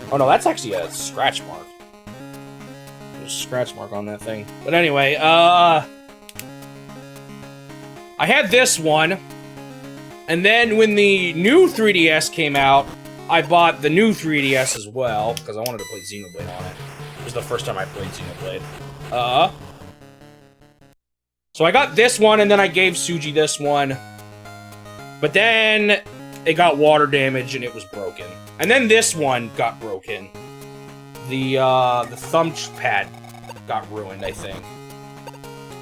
Oh no, that's actually a scratch mark. There's a scratch mark on that thing. But anyway, I had this one, and then when the new 3DS came out, I bought the new 3DS as well, because I wanted to play Xenoblade on it. It was the first time I played Xenoblade. So I got this one, and then I gave Suji this one. But then it got water damage, and it was broken. And then this one got broken. The thumb pad got ruined, I think.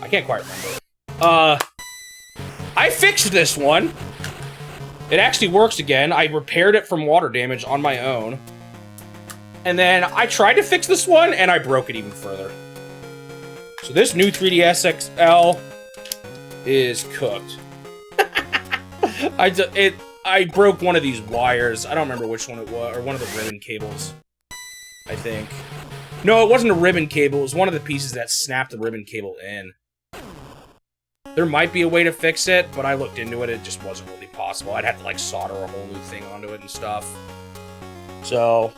I can't quite remember. I fixed this one. It actually works again. I repaired it from water damage on my own. And then I tried to fix this one, and I broke it even further. So this new 3DS XL is cooked. I broke one of these wires. I don't remember which one it was, or one of the ribbon cables, I think. No, it wasn't a ribbon cable. It was one of the pieces that snapped the ribbon cable in. There might be a way to fix it, but I looked into it. It just wasn't really possible. I'd have to, like, solder a whole new thing onto it and stuff. So,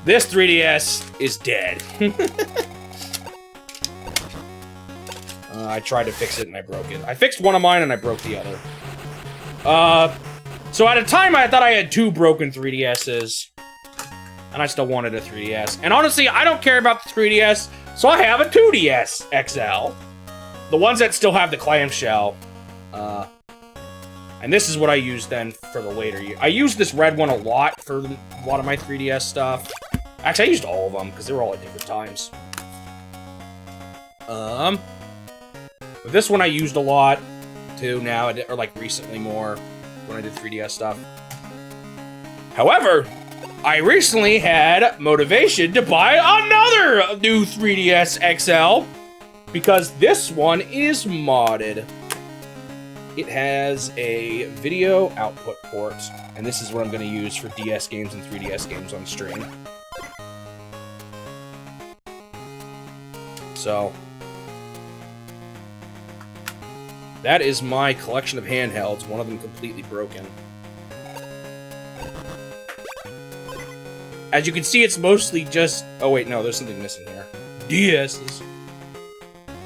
this 3DS is dead. I tried to fix it and I broke it. I fixed one of mine and I broke the other. So at a time I thought I had 2 broken 3DSs. And I still wanted a 3DS. And honestly, I don't care about the 3DS, so I have a 2DS XL. The ones that still have the clamshell. And this is what I use then for the later year. I used this red one a lot for a lot of my 3DS stuff. Actually, I used all of them, because they were all at different times. But this one I used a lot, too, now, or like recently more, when I did 3DS stuff. However, I recently had motivation to buy another new 3DS XL, because this one is modded. It has a video output port, and this is what I'm going to use for DS games and 3DS games on stream. So, that is my collection of handhelds, one of them completely broken. As you can see, it's mostly just... Oh wait, no, there's something missing here. DS's.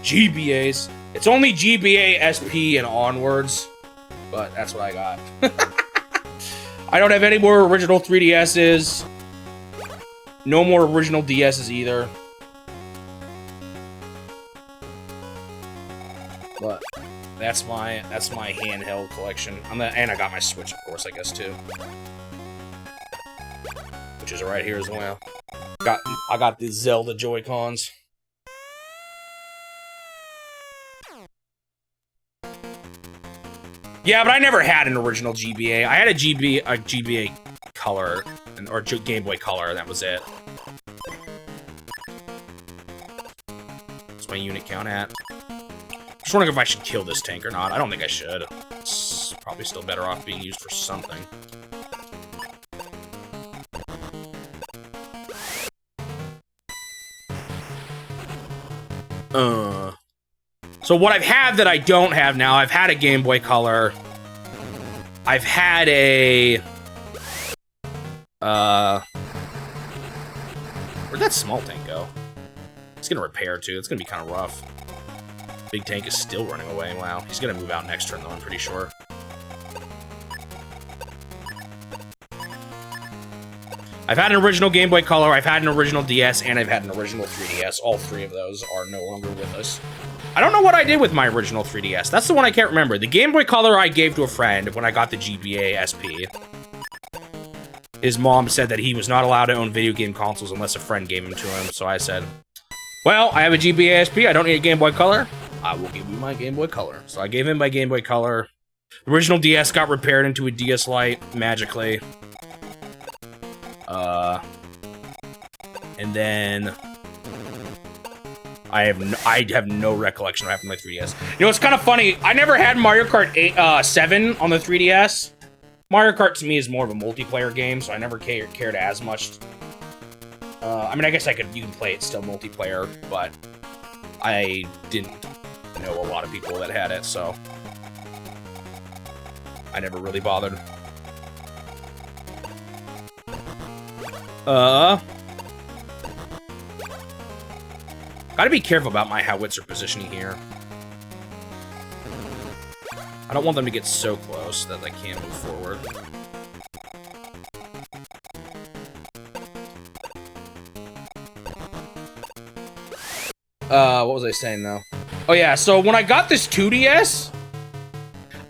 GBAs. It's only GBA, SP, and onwards, but that's what I got. I don't have any more original 3DSs. No more original DSs either. But that's my handheld collection. And I got my Switch, of course, I guess, too. Which is right here as well. I got the Zelda Joy-Cons. Yeah, but I never had an original GBA. I had a GBA Color, or Game Boy Color, and that was it. What's my unit count at? Just wondering if I should kill this tank or not. I don't think I should. It's probably still better off being used for something. So what I've had that I don't have now, I've had a Game Boy Color. I've had a... Where'd that small tank go? It's gonna repair, too. It's gonna be kind of rough. Big tank is still running away. Wow. He's gonna move out next turn, though, I'm pretty sure. I've had an original Game Boy Color, I've had an original DS, and I've had an original 3DS. All 3 of those are no longer with us. I don't know what I did with my original 3DS. That's the one I can't remember. The Game Boy Color I gave to a friend when I got the GBA SP. His mom said that he was not allowed to own video game consoles unless a friend gave them to him, so I said, well, I have a GBA SP, I don't need a Game Boy Color. I will give you my Game Boy Color. So I gave him my Game Boy Color. The original DS got repaired into a DS Lite magically. And then I have no recollection of what happened to my 3DS. You know, it's kind of funny. I never had Mario Kart 7 on the 3DS. Mario Kart to me is more of a multiplayer game, so I never cared as much. I mean, I guess you can play it still multiplayer, but I didn't know a lot of people that had it, so I never really bothered. Gotta be careful about my howitzer positioning here. I don't want them to get so close that they can't move forward. What was I saying, though? Oh, yeah, so when I got this 2DS,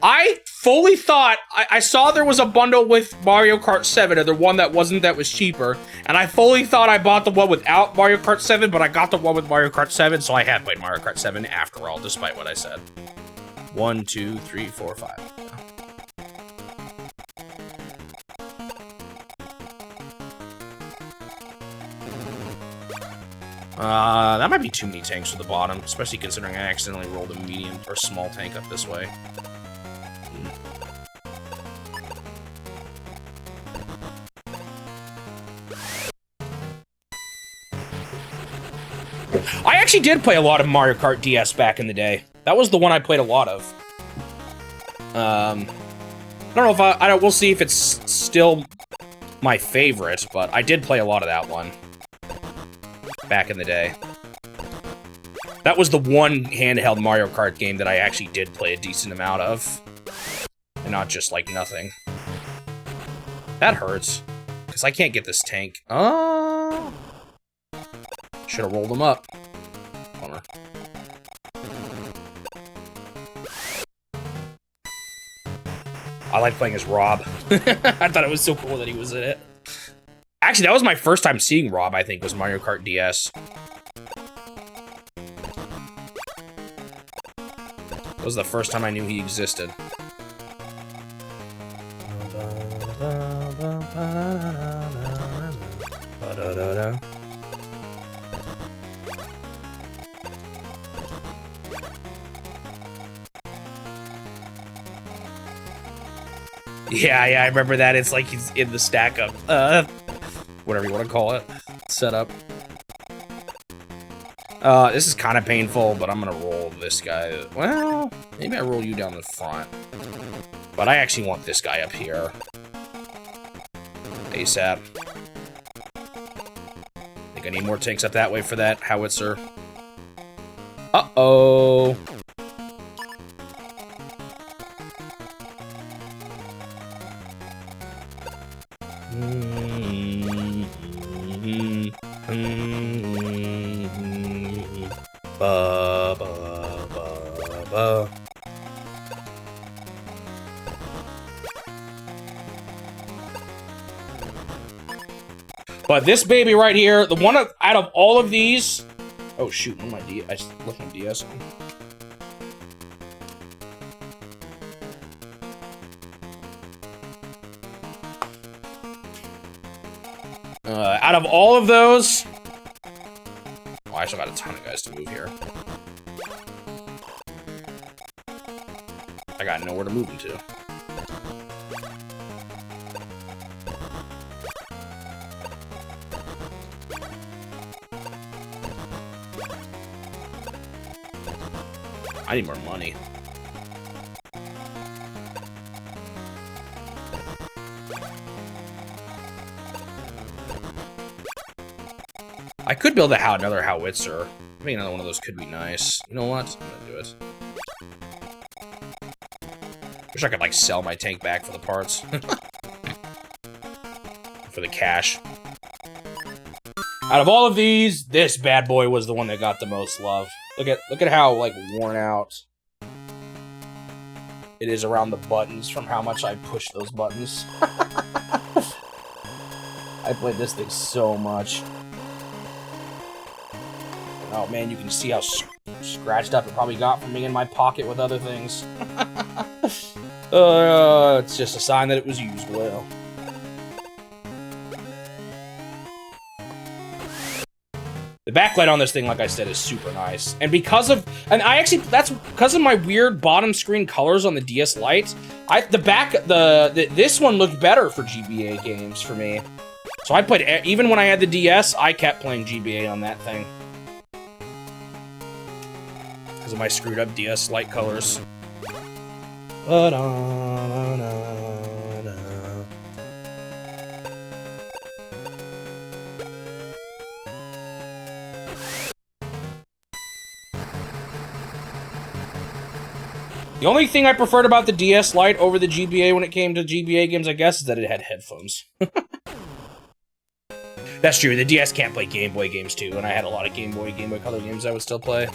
I fully thought... I saw there was a bundle with Mario Kart 7, or the one that wasn't that was cheaper, and I fully thought I bought the one without Mario Kart 7, but I got the one with Mario Kart 7, so I had played Mario Kart 7 after all, despite what I said. 1, 2, 3, 4, 5. That might be too many tanks to the bottom, especially considering I accidentally rolled a medium or small tank up this way. I actually did play a lot of Mario Kart DS back in the day. That was the one I played a lot of. I don't know if we'll see if it's still my favorite, but I did play a lot of that one back in the day. That was the one handheld Mario Kart game that I actually did play a decent amount of. And not just, like, nothing. That hurts. Because I can't get this tank. Oh! Should have rolled him up. Bummer. I like playing as Rob. I thought it was so cool that he was in it. Actually, that was my first time seeing Rob, I think, was Mario Kart DS. That was the first time I knew he existed. Yeah, I remember that. It's like he's in the stack up. Whatever you want to call it. Setup. This is kind of painful, but I'm gonna roll this guy. Well, maybe I roll you down the front. But I actually want this guy up here. ASAP. Think I need more tanks up that way for that howitzer. Uh-oh. Ba, ba, ba, ba. But this baby right here, the one out of all of these... Oh shoot, I left my DS on. Out of all of those... Oh, I still got a ton of guys to move here. I got nowhere to move them to. I need more money. I could build another howitzer. I think another one of those could be nice. You know what? I'm gonna do it. Wish I could, like, sell my tank back for the parts. For the cash. Out of all of these, this bad boy was the one that got the most love. Look at how, like, worn out it is around the buttons from how much I push those buttons. I played this thing so much. Oh man, you can see how scratched up it probably got from me in my pocket with other things. It's just a sign that it was used well. The backlight on this thing, like I said, is super nice. And that's because of my weird bottom screen colors on the DS Lite, this one looked better for GBA games for me. So I played, even when I had the DS, I kept playing GBA on that thing. Because of my screwed up DS Lite colors. The only thing I preferred about the DS Lite over the GBA when it came to GBA games, I guess, is that it had headphones. That's true, the DS can't play Game Boy games too, and I had a lot of Game Boy Color games I would still play.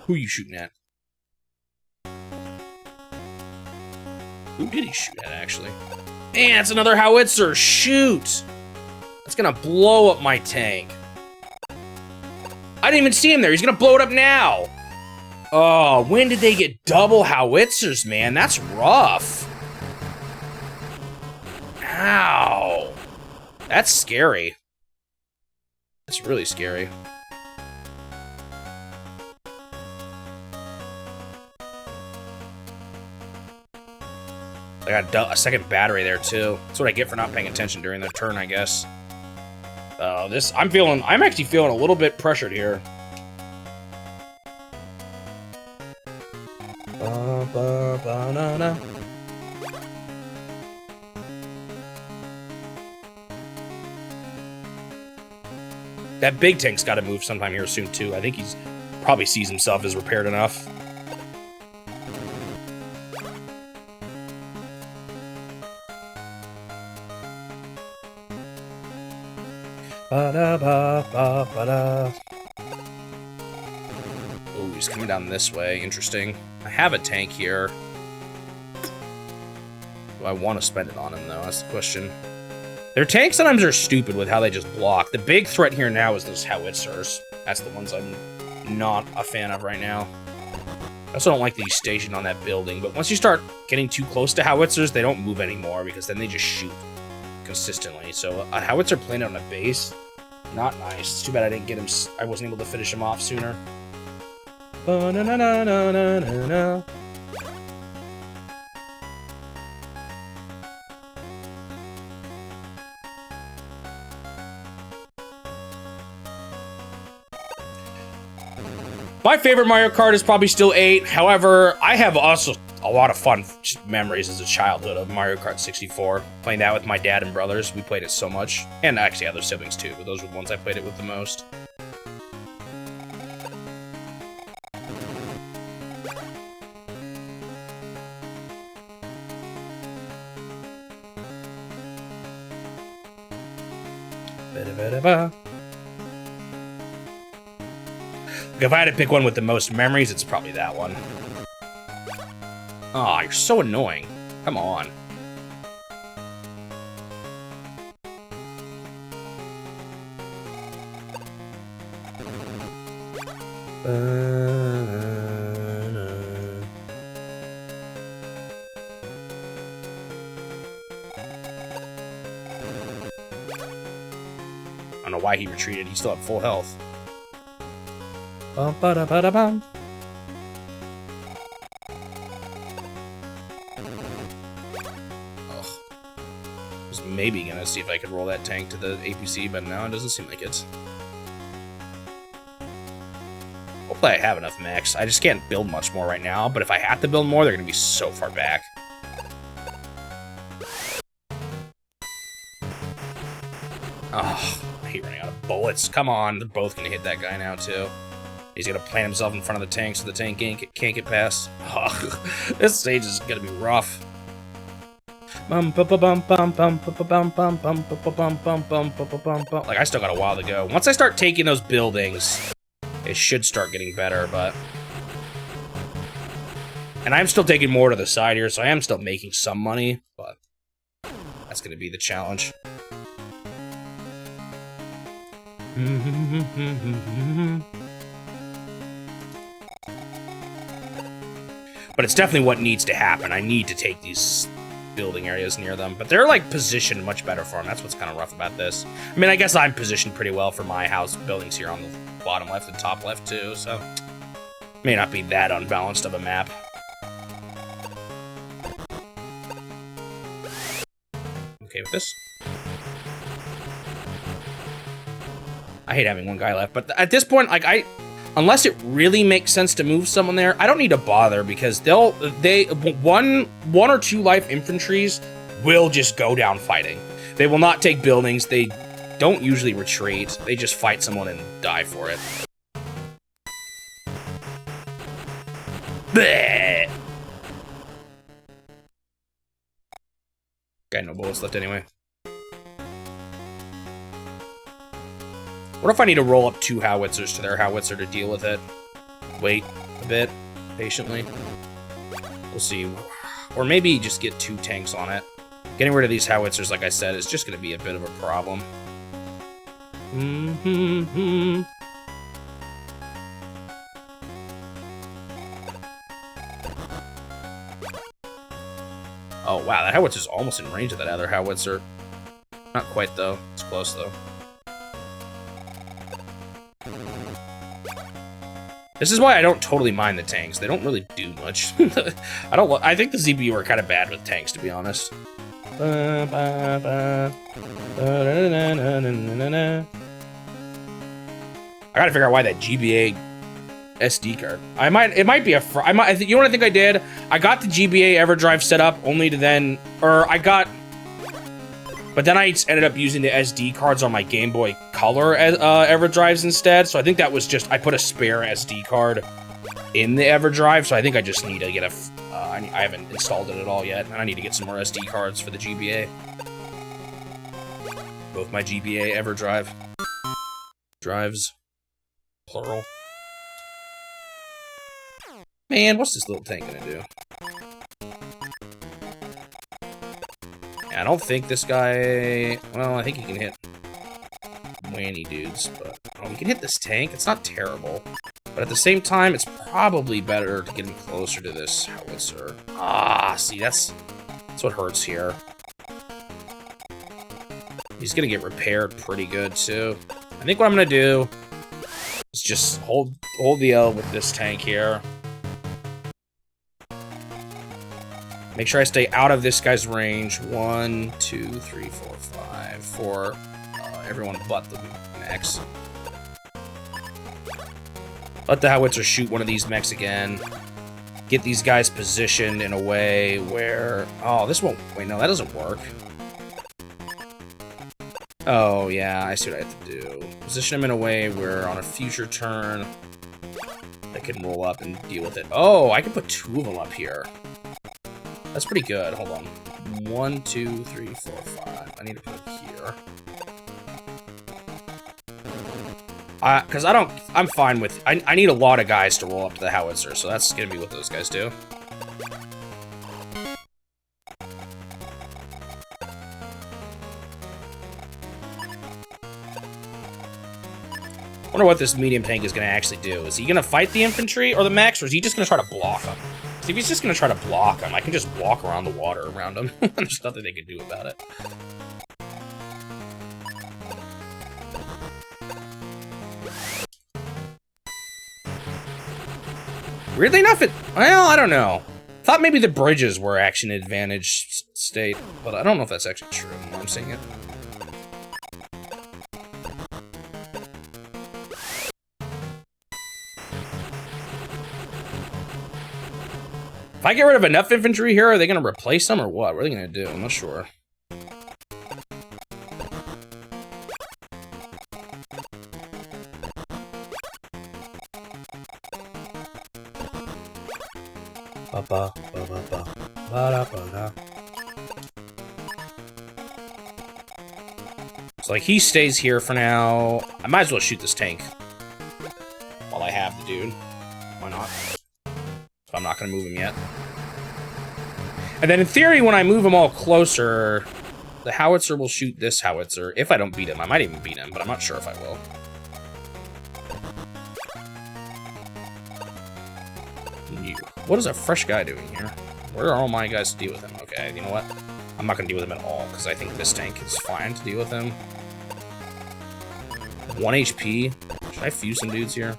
Who are you shooting at? Who did he shoot at, actually? Man, it's another howitzer. Shoot! That's gonna blow up my tank. I didn't even see him there. He's gonna blow it up now. Oh, when did they get double howitzers, man? That's rough. Ow. That's scary. That's really scary. I got a second battery there, too. That's what I get for not paying attention during the turn, I guess. I'm actually feeling a little bit pressured here. That big tank's got to move sometime here soon, too. I think he's probably sees himself as repaired enough. Oh, he's coming down this way. Interesting. I have a tank here. Do I want to spend it on him, though? That's the question. Their tanks sometimes are stupid with how they just block. The big threat here now is those howitzers. That's the ones I'm not a fan of right now. I also don't like that he's stationed on that building, but once you start getting too close to howitzers, they don't move anymore, because then they just shoot consistently. So a howitzer planted on a base, not nice. It's too bad I didn't get him. I wasn't able to finish him off sooner. My favorite Mario Kart is probably still 8. However, I have also a lot of fun memories as a childhood of Mario Kart 64. Playing that with my dad and brothers. We played it so much. And actually other siblings too, but those were the ones I played it with the most. If I had to pick one with the most memories, it's probably that one. Aw, you're so annoying. Come on. I don't know why he retreated. He still had full health. Bum-ba-da-ba-da-bum. I was maybe gonna see if I could roll that tank to the APC, but no, it doesn't seem like it. Hopefully I have enough mechs. I just can't build much more right now, but if I have to build more, they're gonna be so far back. Oh, I hate running out of bullets. Come on, they're both gonna hit that guy now, too. He's gonna plant himself in front of the tank so the tank can't get past. Oh, this stage is gonna be rough. Like, I still got a while to go. Once I start taking those buildings, it should start getting better, but... And I'm still taking more to the side here, so I am still making some money, but... That's gonna be the challenge. But it's definitely what needs to happen. I need to take these building areas near them. But they're, like, positioned much better for them. That's what's kind of rough about this. I mean, I guess I'm positioned pretty well for my house buildings here on the bottom left and top left, too. So, may not be that unbalanced of a map. Okay with this. I hate having one guy left. But at this point, like, unless it really makes sense to move someone there, I don't need to bother because one or two life infantries will just go down fighting. They will not take buildings. They don't usually retreat. They just fight someone and die for it. Bleh. Got no bullets left anyway. What if I need to roll up 2 howitzers to their howitzer to deal with it? Wait a bit, patiently. We'll see. Or maybe just get 2 tanks on it. Getting rid of these howitzers, like I said, is just going to be a bit of a problem. Oh, wow, that howitzer's almost in range of that other howitzer. Not quite, though. It's close, though. This is why I don't totally mind the tanks. They don't really do much. I think the ZBU are kind of bad with tanks, to be honest. I gotta figure out why that GBA SD card. It might be a. You know what I think I did? I got the GBA EverDrive set up only to then, but then I ended up using the SD cards on my Game Boy Color EverDrives instead. So I think that was just, I put a spare SD card in the EverDrive. So I think I just need to get I haven't installed it at all yet. And I need to get some more SD cards for the GBA. Both my GBA EverDrive drives, plural. Man, what's this little tank gonna do? I don't think this guy... Well, I think he can hit whammy dudes, but... Oh, he can hit this tank. It's not terrible. But at the same time, it's probably better to get him closer to this howitzer. Ah, see, that's what hurts here. He's gonna get repaired pretty good, too. I think what I'm gonna do is just hold the L with this tank here. Make sure I stay out of this guy's range. 1, 2, 3, 4, 5, for everyone but the mechs. Let the howitzer shoot one of these mechs again. Get these guys positioned in a way where... Oh, this won't... Wait, no, that doesn't work. Oh, yeah, I see what I have to do. Position them in a way where on a future turn, they can roll up and deal with it. Oh, I can put 2 of them up here. That's pretty good. Hold on. 1, 2, 3, 4, 5. I need to put it here. Because I'm fine with... I need a lot of guys to roll up to the howitzer, so that's going to be what those guys do. I wonder what this medium tank is going to actually do. Is he going to fight the infantry or the mechs, or is he just going to try to block them? If he's just going to try to block them, I can just walk around the water around him. There's nothing they can do about it. Weirdly enough, well, I don't know. Thought maybe the bridges were actually an advantage state, but I don't know if that's actually true when I'm seeing it. If I get rid of enough infantry here, are they going to replace them or what? What are they going to do? I'm not sure. So, like, he stays here for now. I might as well shoot this tank while I have the dude. Why not? So I'm not going to move him yet. And then, in theory, when I move them all closer, the howitzer will shoot this howitzer. If I don't beat him. I might even beat him, but I'm not sure if I will. You. What is a fresh guy doing here? Where are all my guys to deal with him? Okay, you know what? I'm not gonna deal with him at all, because I think this tank is fine to deal with him. 1 HP. Should I fuse some dudes here?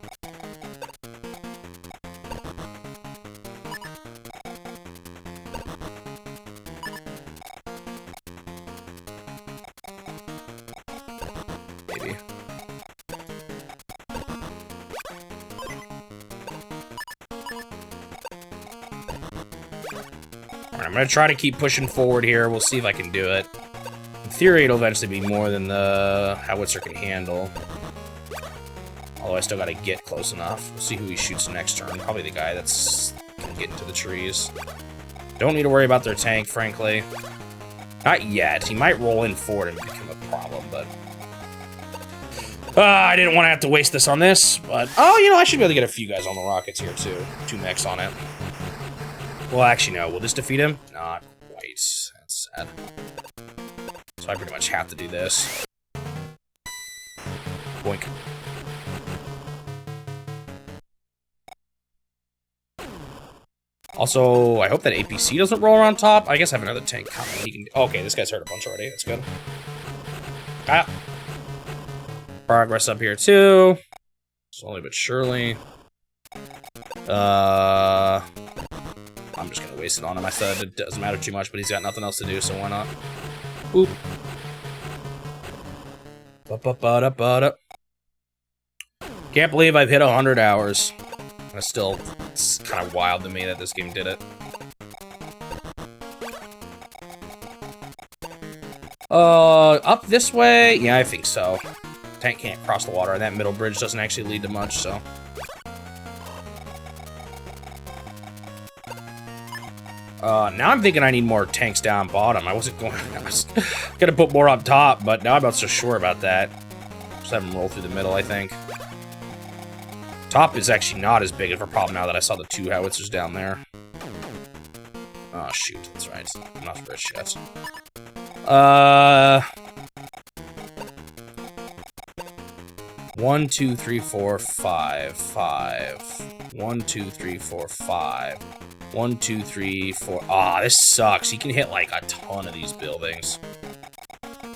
Maybe. Alright, I'm gonna try to keep pushing forward here. We'll see if I can do it. In theory, it'll eventually be more than the howitzer can handle. Although I still gotta get close enough. We'll see who he shoots next turn. Probably the guy that's can get into the trees. Don't need to worry about their tank, frankly. Not yet. He might roll in forward and become a problem, but... I didn't want to have to waste this on this, but... Oh, you know, I should be able to get a few guys on the rockets here, too. 2 mechs on it. Well, actually, no. Will this defeat him? Not quite. That's sad. So I pretty much have to do this. Boink. Also, I hope that APC doesn't roll around top. I guess I have another tank coming. He can... Okay, this guy's hurt a bunch already. That's good. Ah. Progress up here, too. Slowly but surely. I'm just gonna waste it on him. I said it doesn't matter too much, but he's got nothing else to do, so why not? Boop. Ba-ba-ba-da-ba-da. Can't believe I've hit 100 hours. That's still... It's kind of wild to me that this game did it. Up this way? Yeah, I think so. Tank can't cross the water, and that middle bridge doesn't actually lead to much, so... Now I'm thinking I need more tanks down bottom. I was gonna put more up top, but now I'm not so sure about that. Just have them roll through the middle, I think. Top is actually not as big of a problem now that I saw the 2 howitzers down there. Oh, shoot. That's right. I'm not for shit. 1, 2, 3, 4, 5. 1, 2, 3, 4, 5. 1, 2, 3, 4. Ah, this sucks. He can hit like a ton of these buildings.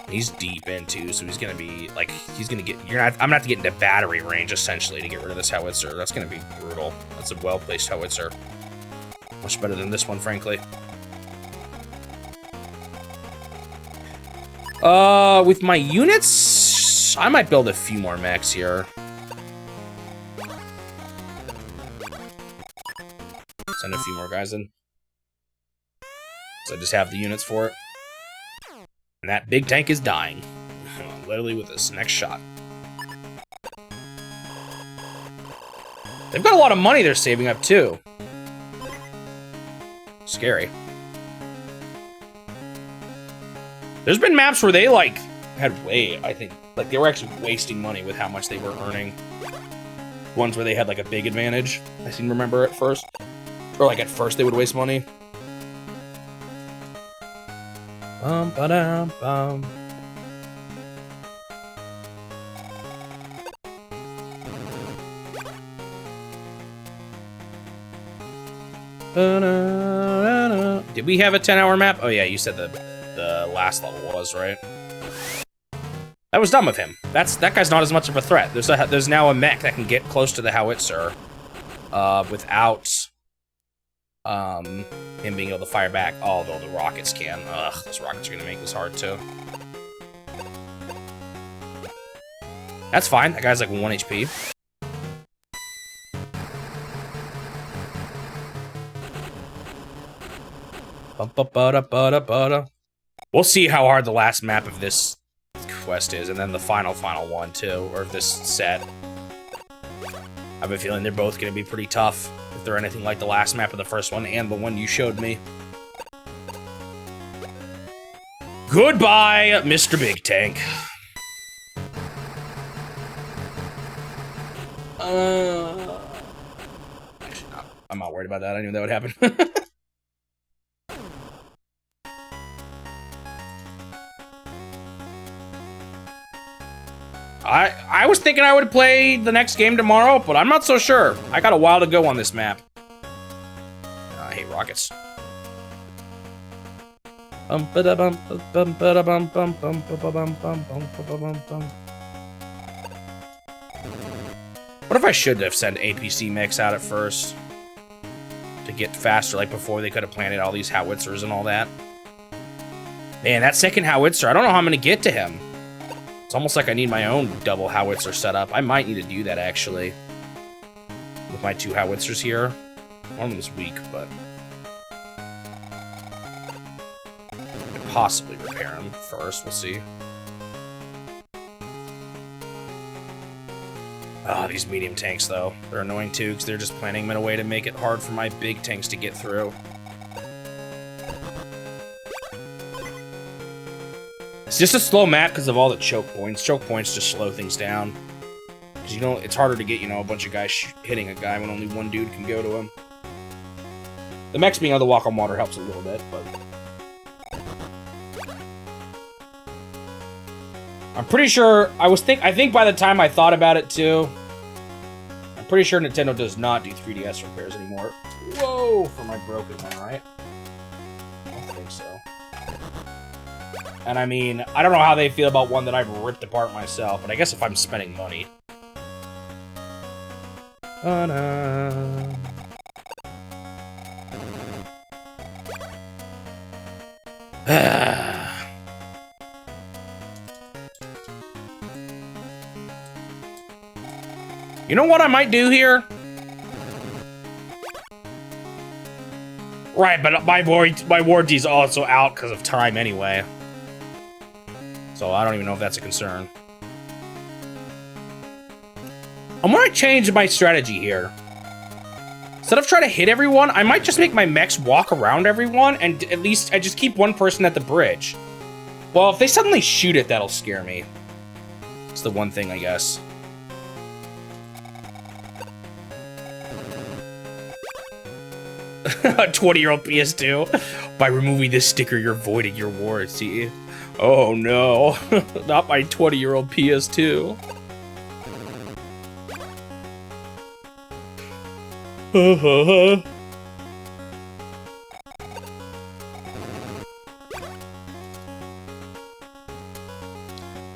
He's deep in too, so he's gonna be like, he's gonna get. I'm gonna have to get into battery range essentially to get rid of this howitzer. That's gonna be brutal. That's a well-placed howitzer. Much better than this one, frankly. With my units, I might build a few more mechs here. Send a few more guys in. So I just have the units for it. And that big tank is dying. Literally with this next shot. They've got a lot of money they're saving up, too. Scary. There's been maps where they, like, had I think, like, they were actually wasting money with how much they were earning. Ones where they had, like, a big advantage. I seem to remember at first. Or, like, at first they would waste money. Bum-ba-dum-bum. Did we have a 10-hour map? Oh yeah, you said the last level was, right? That was dumb of him. That guy's not as much of a threat. There's now a mech that can get close to the howitzer without him being able to fire back, although the rockets can. Ugh, those rockets are gonna make this hard too. That's fine. That guy's like 1 HP. We'll see how hard the last map of this quest is, and then the final one too, or this set. I have a feeling they're both gonna be pretty tough. If they're anything like the last map of the first one and the one you showed me. Goodbye, Mr. Big Tank. Actually, no, I'm not worried about that. I knew that would happen. I was thinking I would play the next game tomorrow, but I'm not so sure. I got a while to go on this map. rockets. What if I should have sent APC mix out at first? To get faster, like before they could have planted all these howitzers and all that. Man, that second howitzer, I don't know how I'm going to get to him. It's almost like I need my own double howitzer setup. I might need to do that, actually. With my 2 howitzers here. One of them is weak, but... I could possibly repair him first. We'll see. Ah, these medium tanks, though. They're annoying, too, because they're just planting them in a way to make it hard for my big tanks to get through. It's just a slow map because of all the choke points. Choke points just slow things down. Because, you know, it's harder to get, you know, a bunch of guys hitting a guy when only one dude can go to him. The mechs being able to walk on water helps a little bit, but... I'm pretty sure, I think by the time I thought about it too, I'm pretty sure Nintendo does not do 3DS repairs anymore. Whoa, for my broken one, right? I don't think so. And I mean, I don't know how they feel about one that I've ripped apart myself, but I guess if I'm spending money. You know what I might do here? Right, but my warranty's also out because of time anyway. So I don't even know if that's a concern. I'm gonna change my strategy here. Instead of trying to hit everyone, I might just make my mechs walk around everyone, and at least I just keep one person at the bridge. Well, if they suddenly shoot it, that'll scare me. It's the one thing, I guess. A 20-year-old PS2. By removing this sticker, you're voiding your warranty. Oh no, not my 20-year-old PS2.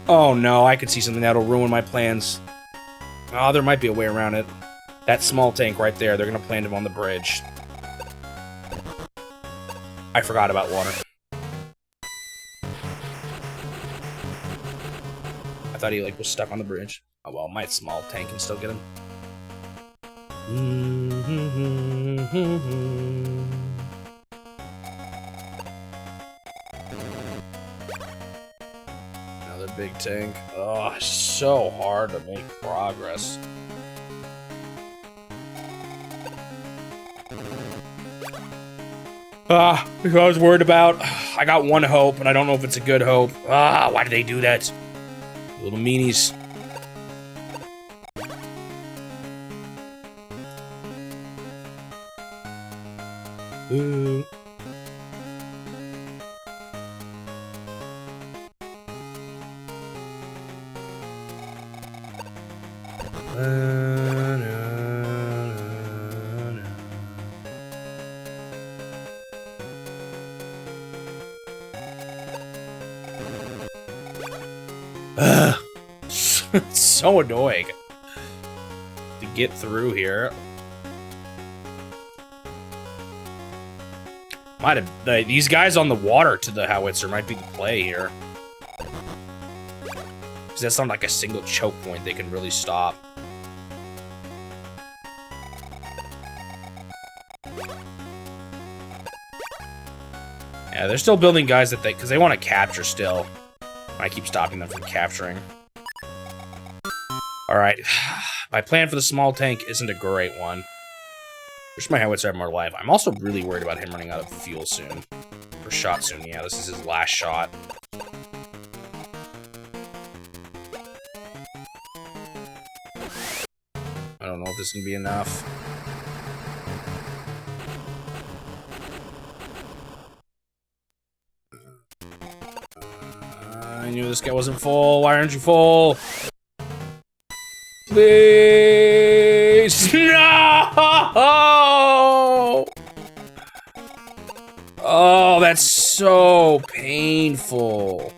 Oh no, I could see something that'll ruin my plans. Oh, there might be a way around it. That small tank right there, they're gonna plant him on the bridge. I forgot about water. I thought he like was stuck on the bridge. Oh well, my small tank can still get him. Another big tank. Oh, so hard to make progress. Who I was worried about. I got one hope, and I don't know if it's a good hope. Why did they do that? Little meanies. Ooh. It's so annoying to get through here. Might have these guys on the water to the howitzer might be the play here, because that's not like a single choke point they can really stop. Yeah, they're still building guys that because they want to capture still. I keep stopping them from capturing. Alright, my plan for the small tank isn't a great one. Wish my howitzer had more life. I'm also really worried about him running out of fuel soon. Or shot soon, yeah, this is his last shot. I don't know if this can be enough. I knew this guy wasn't full. Why aren't you full? Please! No! that's so painful.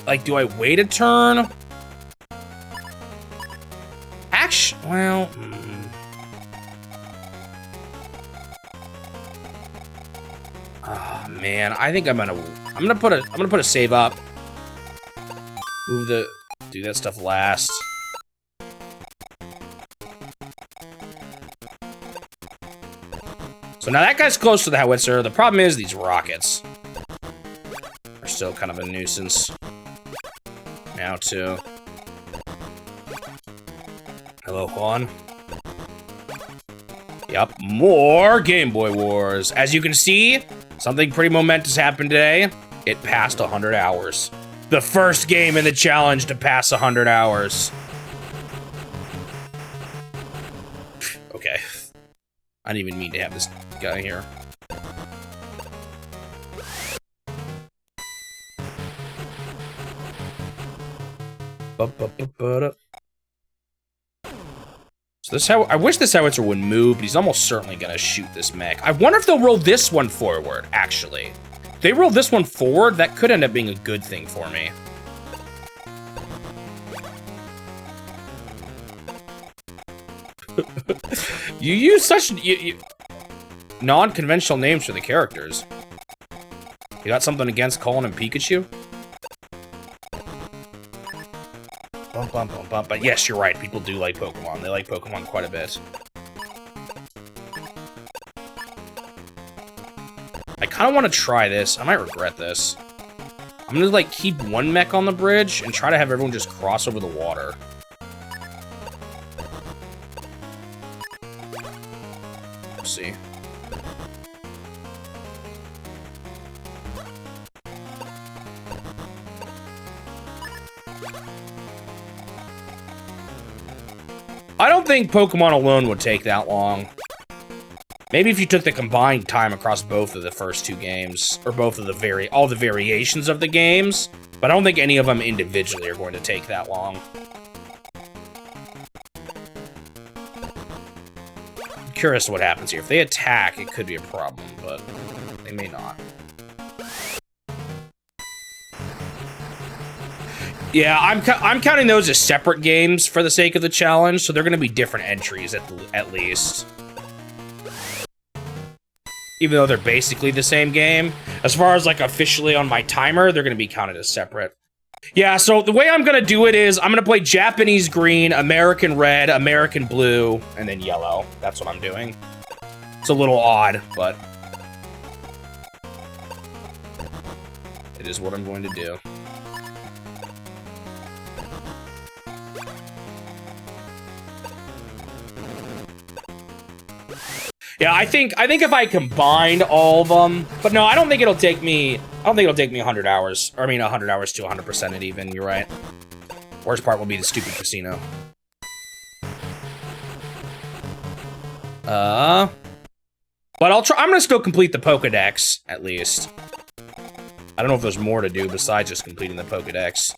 Like, do I wait a turn? Actually, well... Oh, man, I think I'm gonna put a save up. Do that stuff last. So now that guy's close to the howitzer. The problem is these rockets are still kind of a nuisance. Now too. Hello, Juan. Yep, more Game Boy Wars. As you can see, something pretty momentous happened today. It passed 100 hours. The first game in the challenge to pass 100 hours. Okay. I didn't even mean to have this guy here. So this I wish this howitzer would move, but he's almost certainly gonna shoot this mech. I wonder if they'll roll this one forward, actually. If they roll this one forward, that could end up being a good thing for me. You use such non-conventional names for the characters. You got something against calling him Pikachu? Bum, bum, bum, bum. But yes, you're right. People do like Pokemon. They like Pokemon quite a bit. I kind of want to try this. I might regret this. I'm going to, like, keep one mech on the bridge and try to have everyone just cross over the water. We'll see. I don't think Pokemon alone would take that long. Maybe if you took the combined time across both of the first two games, or both of the all the variations of the games, but I don't think any of them individually are going to take that long. I'm curious what happens here. If they attack, it could be a problem, but they may not. Yeah, I'm counting those as separate games for the sake of the challenge, so they're going to be different entries at least. Even though they're basically the same game. As far as, like, officially on my timer, they're going to be counted as separate. Yeah, so the way I'm going to do it is I'm going to play Japanese green, American red, American blue, and then yellow. That's what I'm doing. It's a little odd, but it is what I'm going to do. Yeah, I think if I combined all of them, but no, I don't think it'll take me 100 hours. Or I mean 100 hours to 100% it even, you're right. Worst part will be the stupid casino. But I'm gonna still complete the Pokedex, at least. I don't know if there's more to do besides just completing the Pokedex.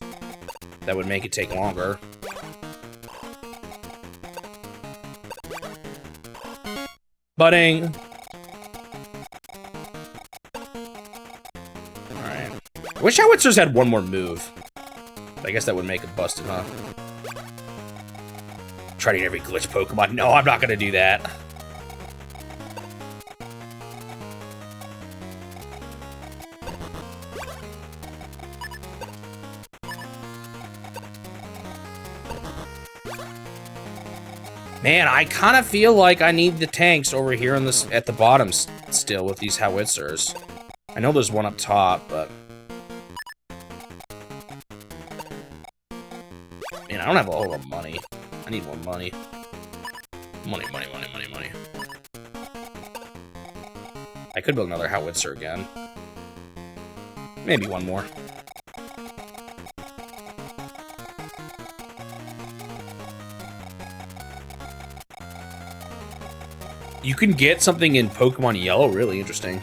That would make it take longer. Budding. Alright. I wish howitzers had one more move. I guess that would make it busted, huh? Try to get every glitch Pokemon. No, I'm not gonna do that. Man, I kind of feel like I need the tanks over here in this at the bottom still with these howitzers. I know there's one up top, but man, I don't have a whole lot of money. I need more money. Money. I could build another howitzer again. Maybe one more. You can get something in Pokemon Yellow, really interesting.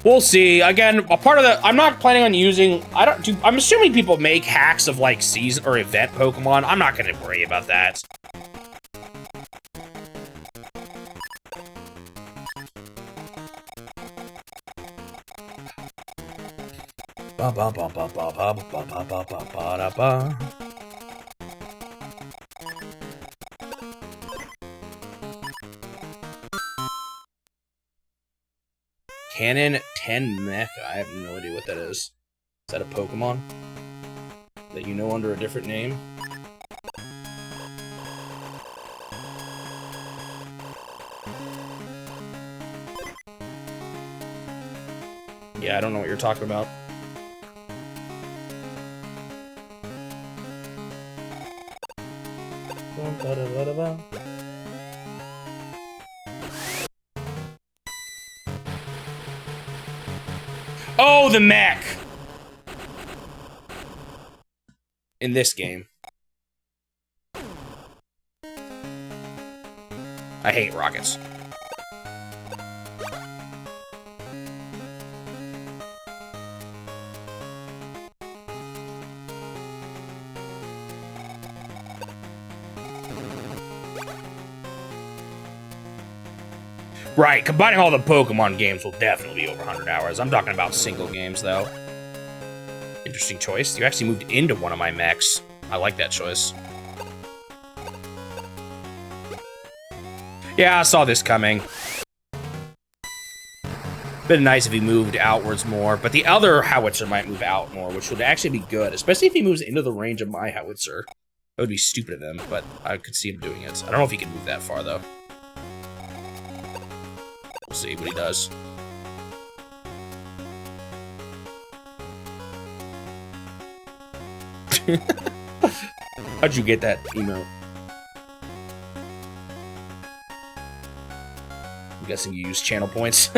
We'll see. Again, a part of the... I'm not planning on using... I'm assuming people make hacks of, like, season or event Pokemon. I'm not going to worry about that. Ba ba ba ba ba ba ba ba ba ba ba ba. Cannon 10 Mecha. I have no idea what that is. Is that a Pokemon that you know under a different name? Yeah, I don't know what you're talking about. Oh, the mech! In this game. I hate rockets. Right, combining all the Pokemon games will definitely be over 100 hours. I'm talking about single games, though. Interesting choice. You actually moved into one of my mechs. I like that choice. Yeah, I saw this coming. Been nice if he moved outwards more, but the other howitzer might move out more, which would actually be good, especially if he moves into the range of my howitzer. That would be stupid of him, but I could see him doing it. I don't know if he can move that far, though. We'll see what he does. How'd you get that emote? I'm guessing you use channel points.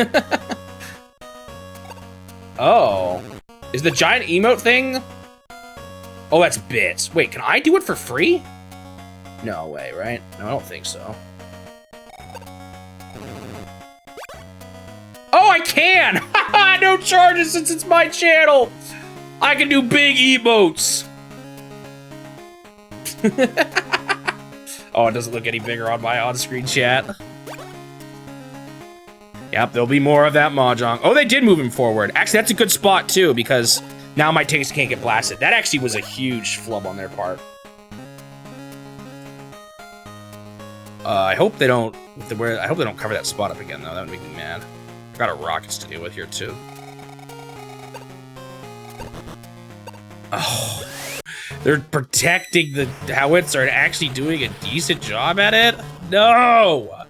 Oh. Is the giant emote thing? Oh, that's bits. Wait, can I do it for free? No way, right? No, I don't think so. Oh, I can! No charges since it's my channel! I can do big emotes! Oh, it doesn't look any bigger on my on-screen chat. Yep, there'll be more of that Mahjong. Oh, they did move him forward. Actually, that's a good spot, too, because now my tanks can't get blasted. That actually was a huge flub on their part. I hope they don't... I hope they don't cover that spot up again, though. That would make me mad. I've got a rockets to deal with here, too. Oh. They're protecting the howitzer and actually doing a decent job at it? No!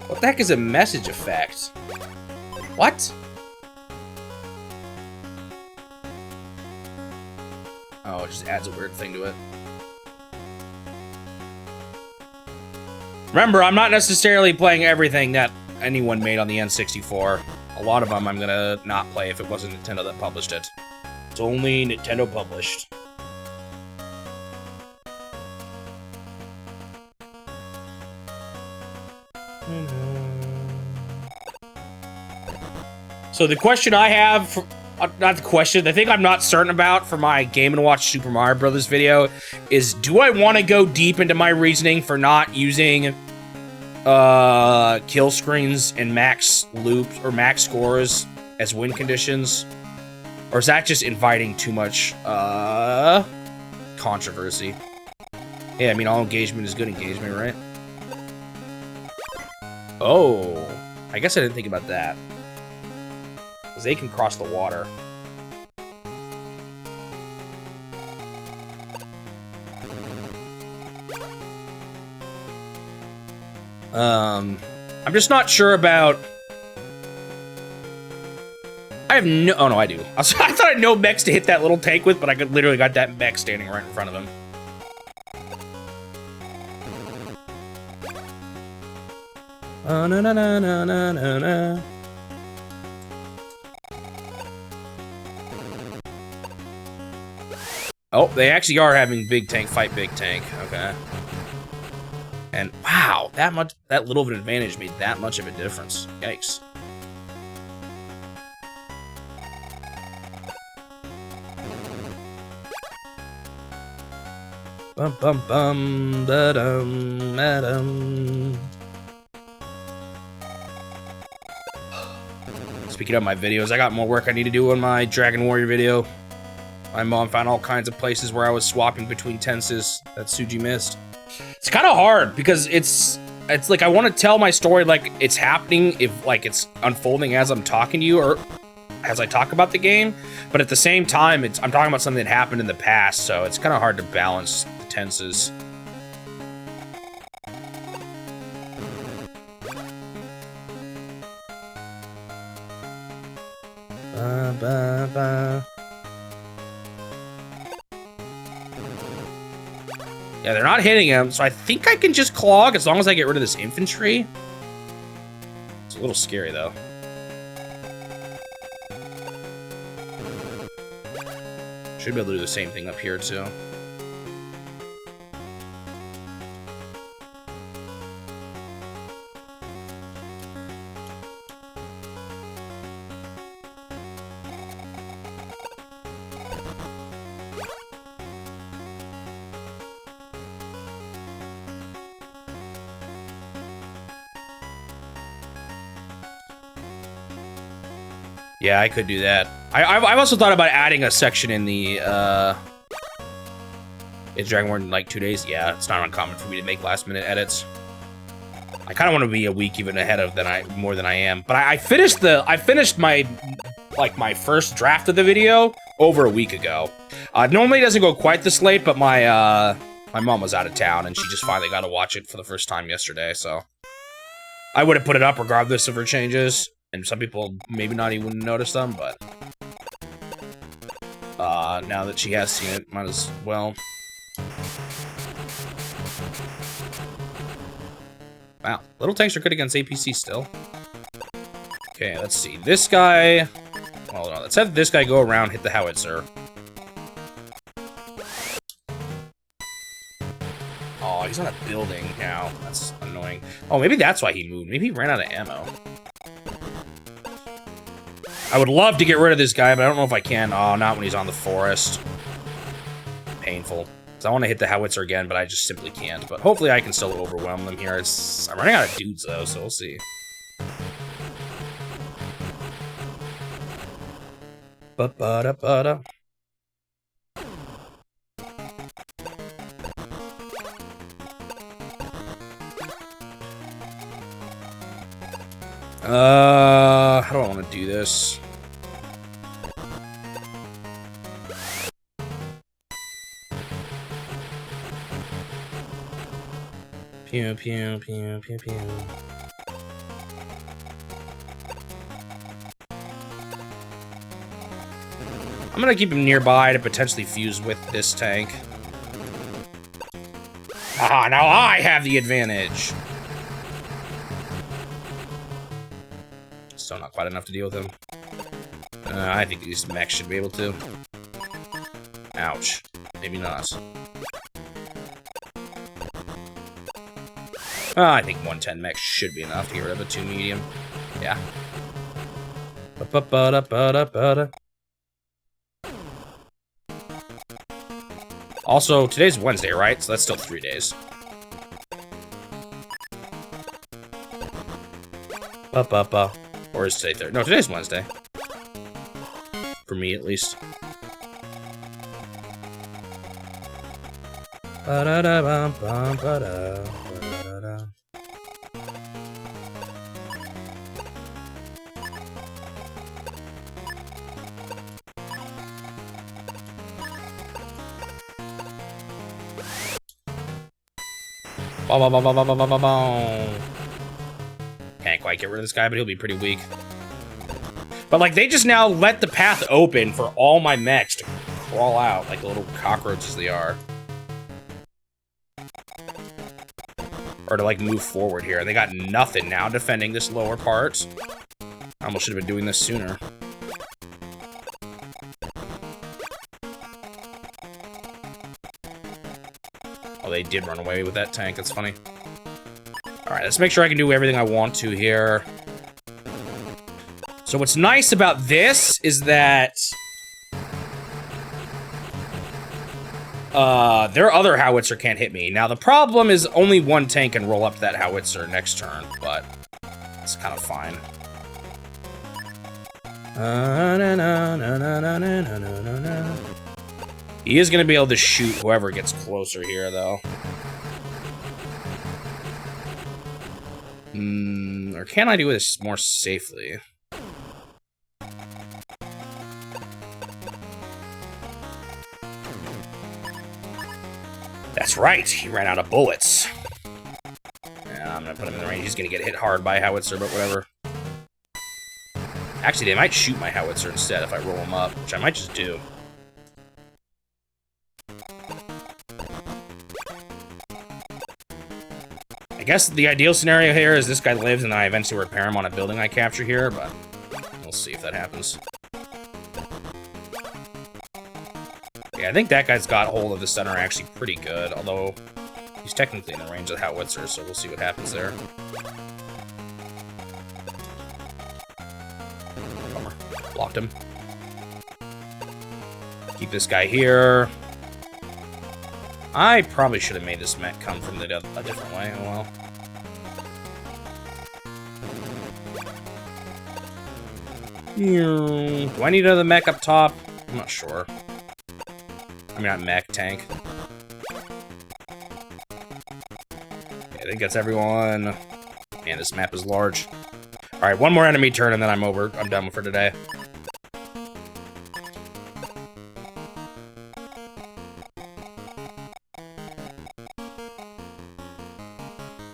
What the heck is a message effect? What? Oh, it just adds a weird thing to it. Remember, I'm not necessarily playing everything that anyone made on the N64. A lot of them I'm gonna not play if it wasn't Nintendo that published it. It's only Nintendo published. So the question I have, for, not the question, the thing I'm not certain about for my Game & Watch Super Mario Brothers video is, do I want to go deep into my reasoning for not using kill screens and max loops or max scores as win conditions? Or is that just inviting too much controversy? Yeah, I mean, all engagement is good engagement, right? Oh, I guess I didn't think about that. Because they can cross the water. I'm just not sure about... I have no... Oh, no, I do. I thought I had no mechs to hit that little tank with, but I could literally got that mech standing right in front of him. Oh, no, no, no, no, no, no, no. Oh, they actually are having big tank fight big tank. Okay. And wow, that little of an advantage made that much of a difference. Yikes. Bum bum bum da dum da dum. Speaking of my videos, I got more work I need to do on my Dragon Warrior video. My mom found all kinds of places where I was swapping between tenses that Suji missed. It's kind of hard because it's like I want to tell my story like it's happening, if like it's unfolding as I'm talking to you or as I talk about the game, but at the same time, I'm talking about something that happened in the past, so it's kind of hard to balance the tenses. Ba, ba, ba. Yeah, they're not hitting him, so I think I can just clog as long as I get rid of this infantry. It's a little scary, though. Should be able to do the same thing up here, too. Yeah, I could do that. I've also thought about adding a section in the, Is Dragon War in like 2 days? Yeah, it's not uncommon for me to make last-minute edits. I kind of want to be a week even ahead of more than I am. But I finished my first draft of the video over a week ago. Normally it doesn't go quite this late, but my mom was out of town and she just finally got to watch it for the first time yesterday, so I would have put it up regardless of her changes. And some people maybe not even notice them, but now that she has seen it, might as well. Wow, little tanks are good against APC still. Okay, let's see. This guy... Hold on, let's have this guy go around, hit the howitzer. Oh, he's on a building now. That's annoying. Oh, maybe that's why he moved. Maybe he ran out of ammo. I would love to get rid of this guy, but I don't know if I can. Oh, not when he's on the forest. Painful. Because I want to hit the howitzer again, but I just simply can't. But hopefully I can still overwhelm them here. I'm running out of dudes, though, so we'll see. Ba-ba-da-ba-da. How do I want to do this? Pew, pew, pew, pew, pew. I'm gonna keep him nearby to potentially fuse with this tank. Ah, now I have the advantage! Still not quite enough to deal with him. I think these mechs should be able to. Ouch. Maybe not. I think 110 mechs should be enough to get rid of a 2 medium. Yeah. Ba-ba-da-ba-da-ba-da. Also, today's Wednesday, right? So that's still 3 days. Ba-ba-ba. Or is today Thursday? No, today's Wednesday. For me, at least. Ba-da-da-bum-bum-ba-da. Ba-da-da. Ba-ba-ba-ba-ba-ba-ba-ba. Can't quite get rid of this guy, but he'll be pretty weak. But, like, they just now let the path open for all my mechs to crawl out like little cockroaches they are. Or to, like, move forward here. They got nothing now defending this lower part. I almost should have been doing this sooner. they did run away with that tank. That's funny. Alright, let's make sure I can do everything I want to here. So what's nice about this is that their other howitzer can't hit me. Now, the problem is only one tank can roll up to that howitzer next turn, but it's kind of fine. He is going to be able to shoot whoever gets closer here, though. Or can I do this more safely? That's right, he ran out of bullets. Yeah, I'm gonna put him in the range. He's gonna get hit hard by a howitzer, but whatever. Actually, they might shoot my howitzer instead if I roll him up, which I might just do. I guess the ideal scenario here is this guy lives and I eventually repair him on a building I capture here, but we'll see if that happens. Yeah, I think that guy's got hold of the center actually pretty good, although he's technically in the range of the howitzer, so we'll see what happens there. Bummer. Blocked him. Keep this guy here. I probably should have made this mech come from a different way. Oh well. Do I need another mech up top? I'm not sure. I mean, not mech, tank. Okay, I think that's everyone. Man, this map is large. Alright, one more enemy turn and then I'm over. I'm done for today.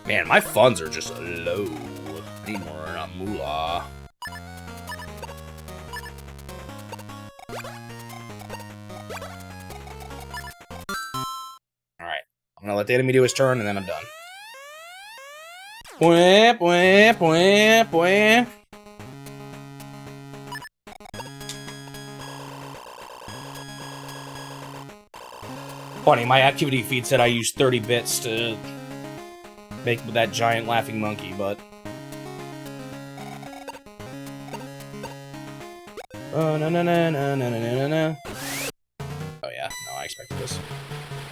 Man, my funds are just low. I need more moolah. I'm gonna let the enemy do his turn, and then I'm done. Whap, whap, whap, whap. Funny, my activity feed said I used 30 bits to make that giant laughing monkey, but... Oh, no, no, no, no, no, no, no. Oh, yeah. No, I expected this.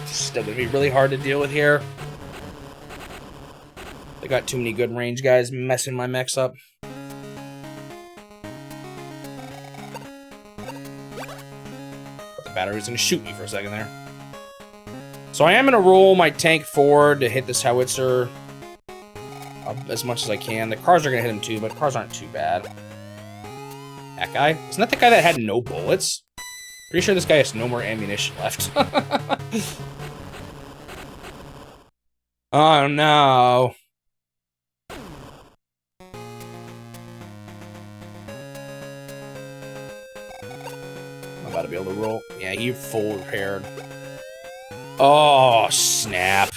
Still gonna be really hard to deal with here. They got too many good range guys messing my mechs up. But the battery's gonna shoot me for a second there. So I am gonna roll my tank forward to hit this howitzer as much as I can. The cars are gonna hit him too, but cars aren't too bad. That guy? Isn't that the guy that had no bullets? Pretty sure this guy has no more ammunition left. Oh no. I'm about to be able to roll. Yeah, he full repaired. Oh, snap.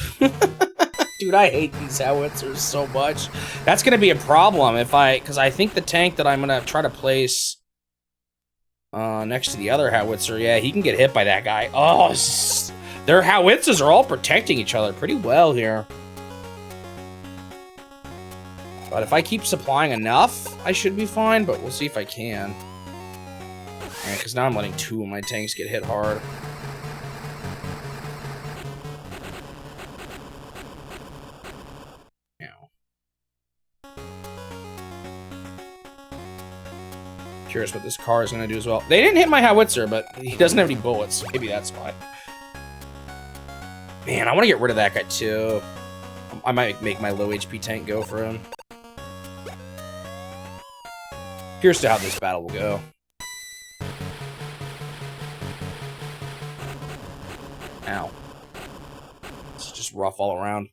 Dude, I hate these howitzers so much. That's gonna be a problem if because I think the tank that I'm gonna try to place next to the other howitzer, yeah, he can get hit by that guy. Oh, their howitzers are all protecting each other pretty well here. But if I keep supplying enough, I should be fine, but we'll see if I can. Alright, because now I'm letting two of my tanks get hit hard. Curious what this car is going to do as well. They didn't hit my howitzer, but he doesn't have any bullets, so maybe that's why. Man, I want to get rid of that guy too. I might make my low HP tank go for him. Curious to how this battle will go. Ow. It's just rough all around.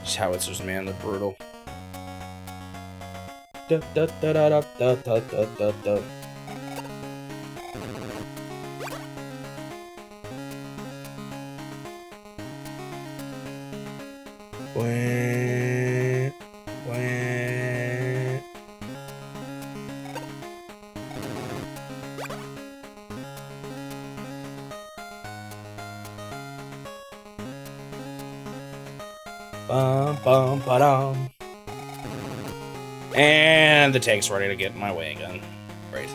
These howitzers, man, they're brutal. Da, da, da, da, da, da, da, da, da. Wah, wah. Bum, bum, ba-dum. And the tank's ready to get in my way again. Great.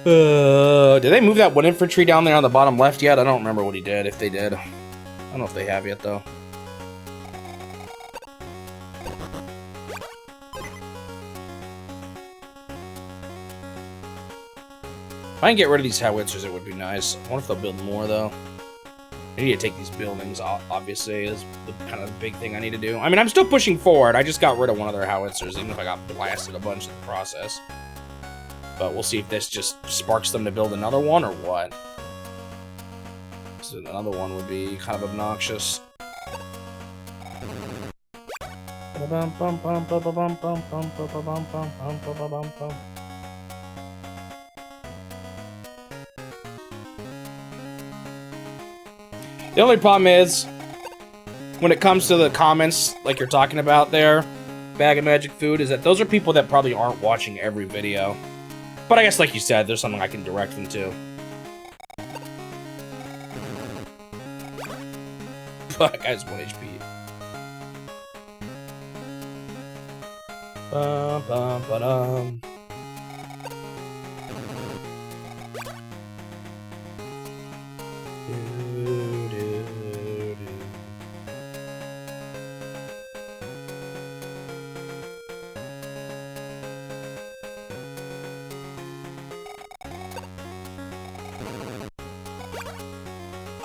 Did they move that one infantry down there on the bottom left yet? I don't remember what he did, if they did. I don't know if they have yet, though. If I can get rid of these howitzers, it would be nice. I wonder if they'll build more, though. I need to take these buildings, obviously, is the kind of big thing I need to do. I mean, I'm still pushing forward. I just got rid of one of their howitzers, even if I got blasted a bunch in the process. But we'll see if this just sparks them to build another one, or what. So another one would be kind of obnoxious. The only problem is, when it comes to the comments, like you're talking about there, Bag of Magic Food, is that those are people that probably aren't watching every video. But I guess, like you said, there's something I can direct them to. That guy's 1 HP. Bum, bum, ba-dum.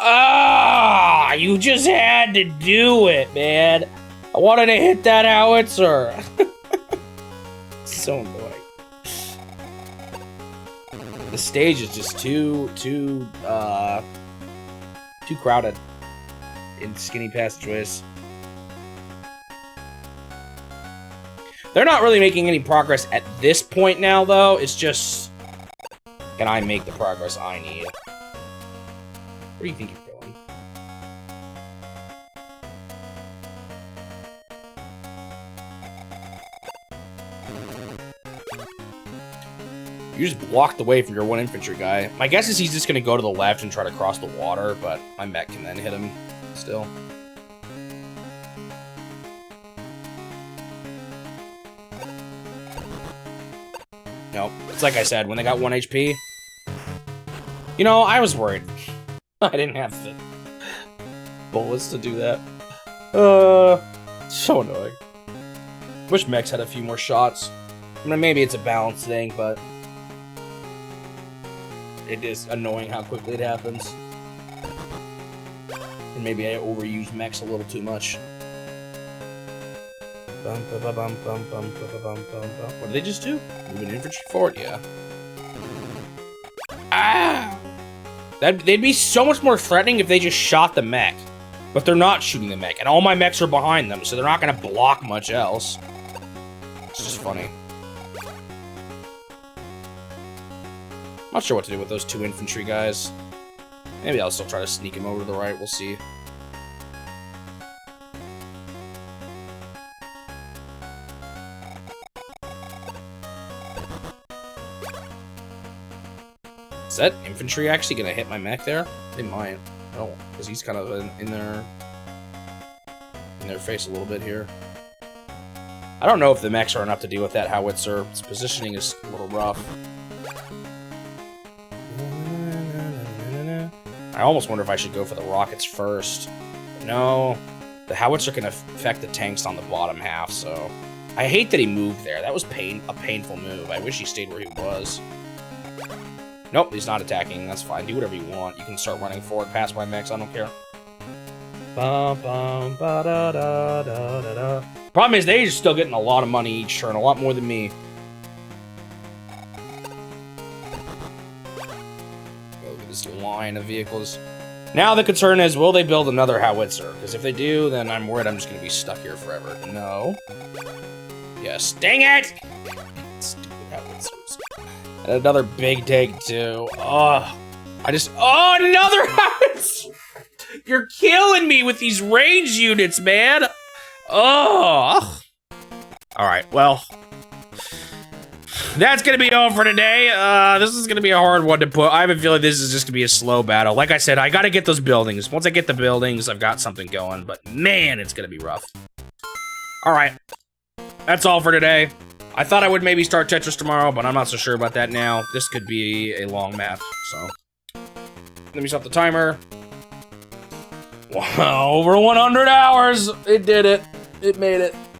Ah, you just had to do it, man. I wanted to hit that howitzer. So annoying. The stage is just too crowded in skinny passageways. They're not really making any progress at this point now, though. It's just, can I make the progress I need? Where do you think you're going? You just blocked the way from your 1 infantry guy. My guess is he's just going to go to the left and try to cross the water, but my mech can then hit him still. Nope. It's like I said, when they got 1 HP. You know, I was worried. I didn't have the bullets to do that. So annoying. Wish mechs had a few more shots. I mean, maybe it's a balance thing, but it is annoying how quickly it happens. And maybe I overuse mechs a little too much. What did they just do? Move an infantry forward? Yeah. Ah! They'd be so much more threatening if they just shot the mech. But they're not shooting the mech, and all my mechs are behind them, so they're not going to block much else. It's just funny. Not sure what to do with those 2 infantry guys. Maybe I'll still try to sneak him over to the right, we'll see. Is that infantry actually gonna hit my mech there? They might. Oh, because he's kind of in their face a little bit here. I don't know if the mechs are enough to deal with that howitzer. Its positioning is a little rough. I almost wonder if I should go for the rockets first. No, the howitzer can affect the tanks on the bottom half, so I hate that he moved there. That was a painful move. I wish he stayed where he was. Nope, he's not attacking. That's fine. Do whatever you want. You can start running forward past my mechs. I don't care. Problem is, they're still getting a lot of money each turn. A lot more than me. Look at this line of vehicles. Now the concern is, will they build another howitzer? Because if they do, then I'm worried I'm just going to be stuck here forever. No. Yes. Dang it! Stupid howitzers. And another big tank, too. Oh, oh, another house! You're killing me with these range units, man! Oh! Alright, well. that's gonna be all for today. This is gonna be a hard one to put. I have a feeling this is just gonna be a slow battle. Like I said, I gotta get those buildings. Once I get the buildings, I've got something going. But man, it's gonna be rough. All right, that's all for today. I thought I would maybe start Tetris tomorrow, but I'm not so sure about that now. This could be a long map, so. Let me stop the timer. Wow, over 100 hours. It did it. It made it.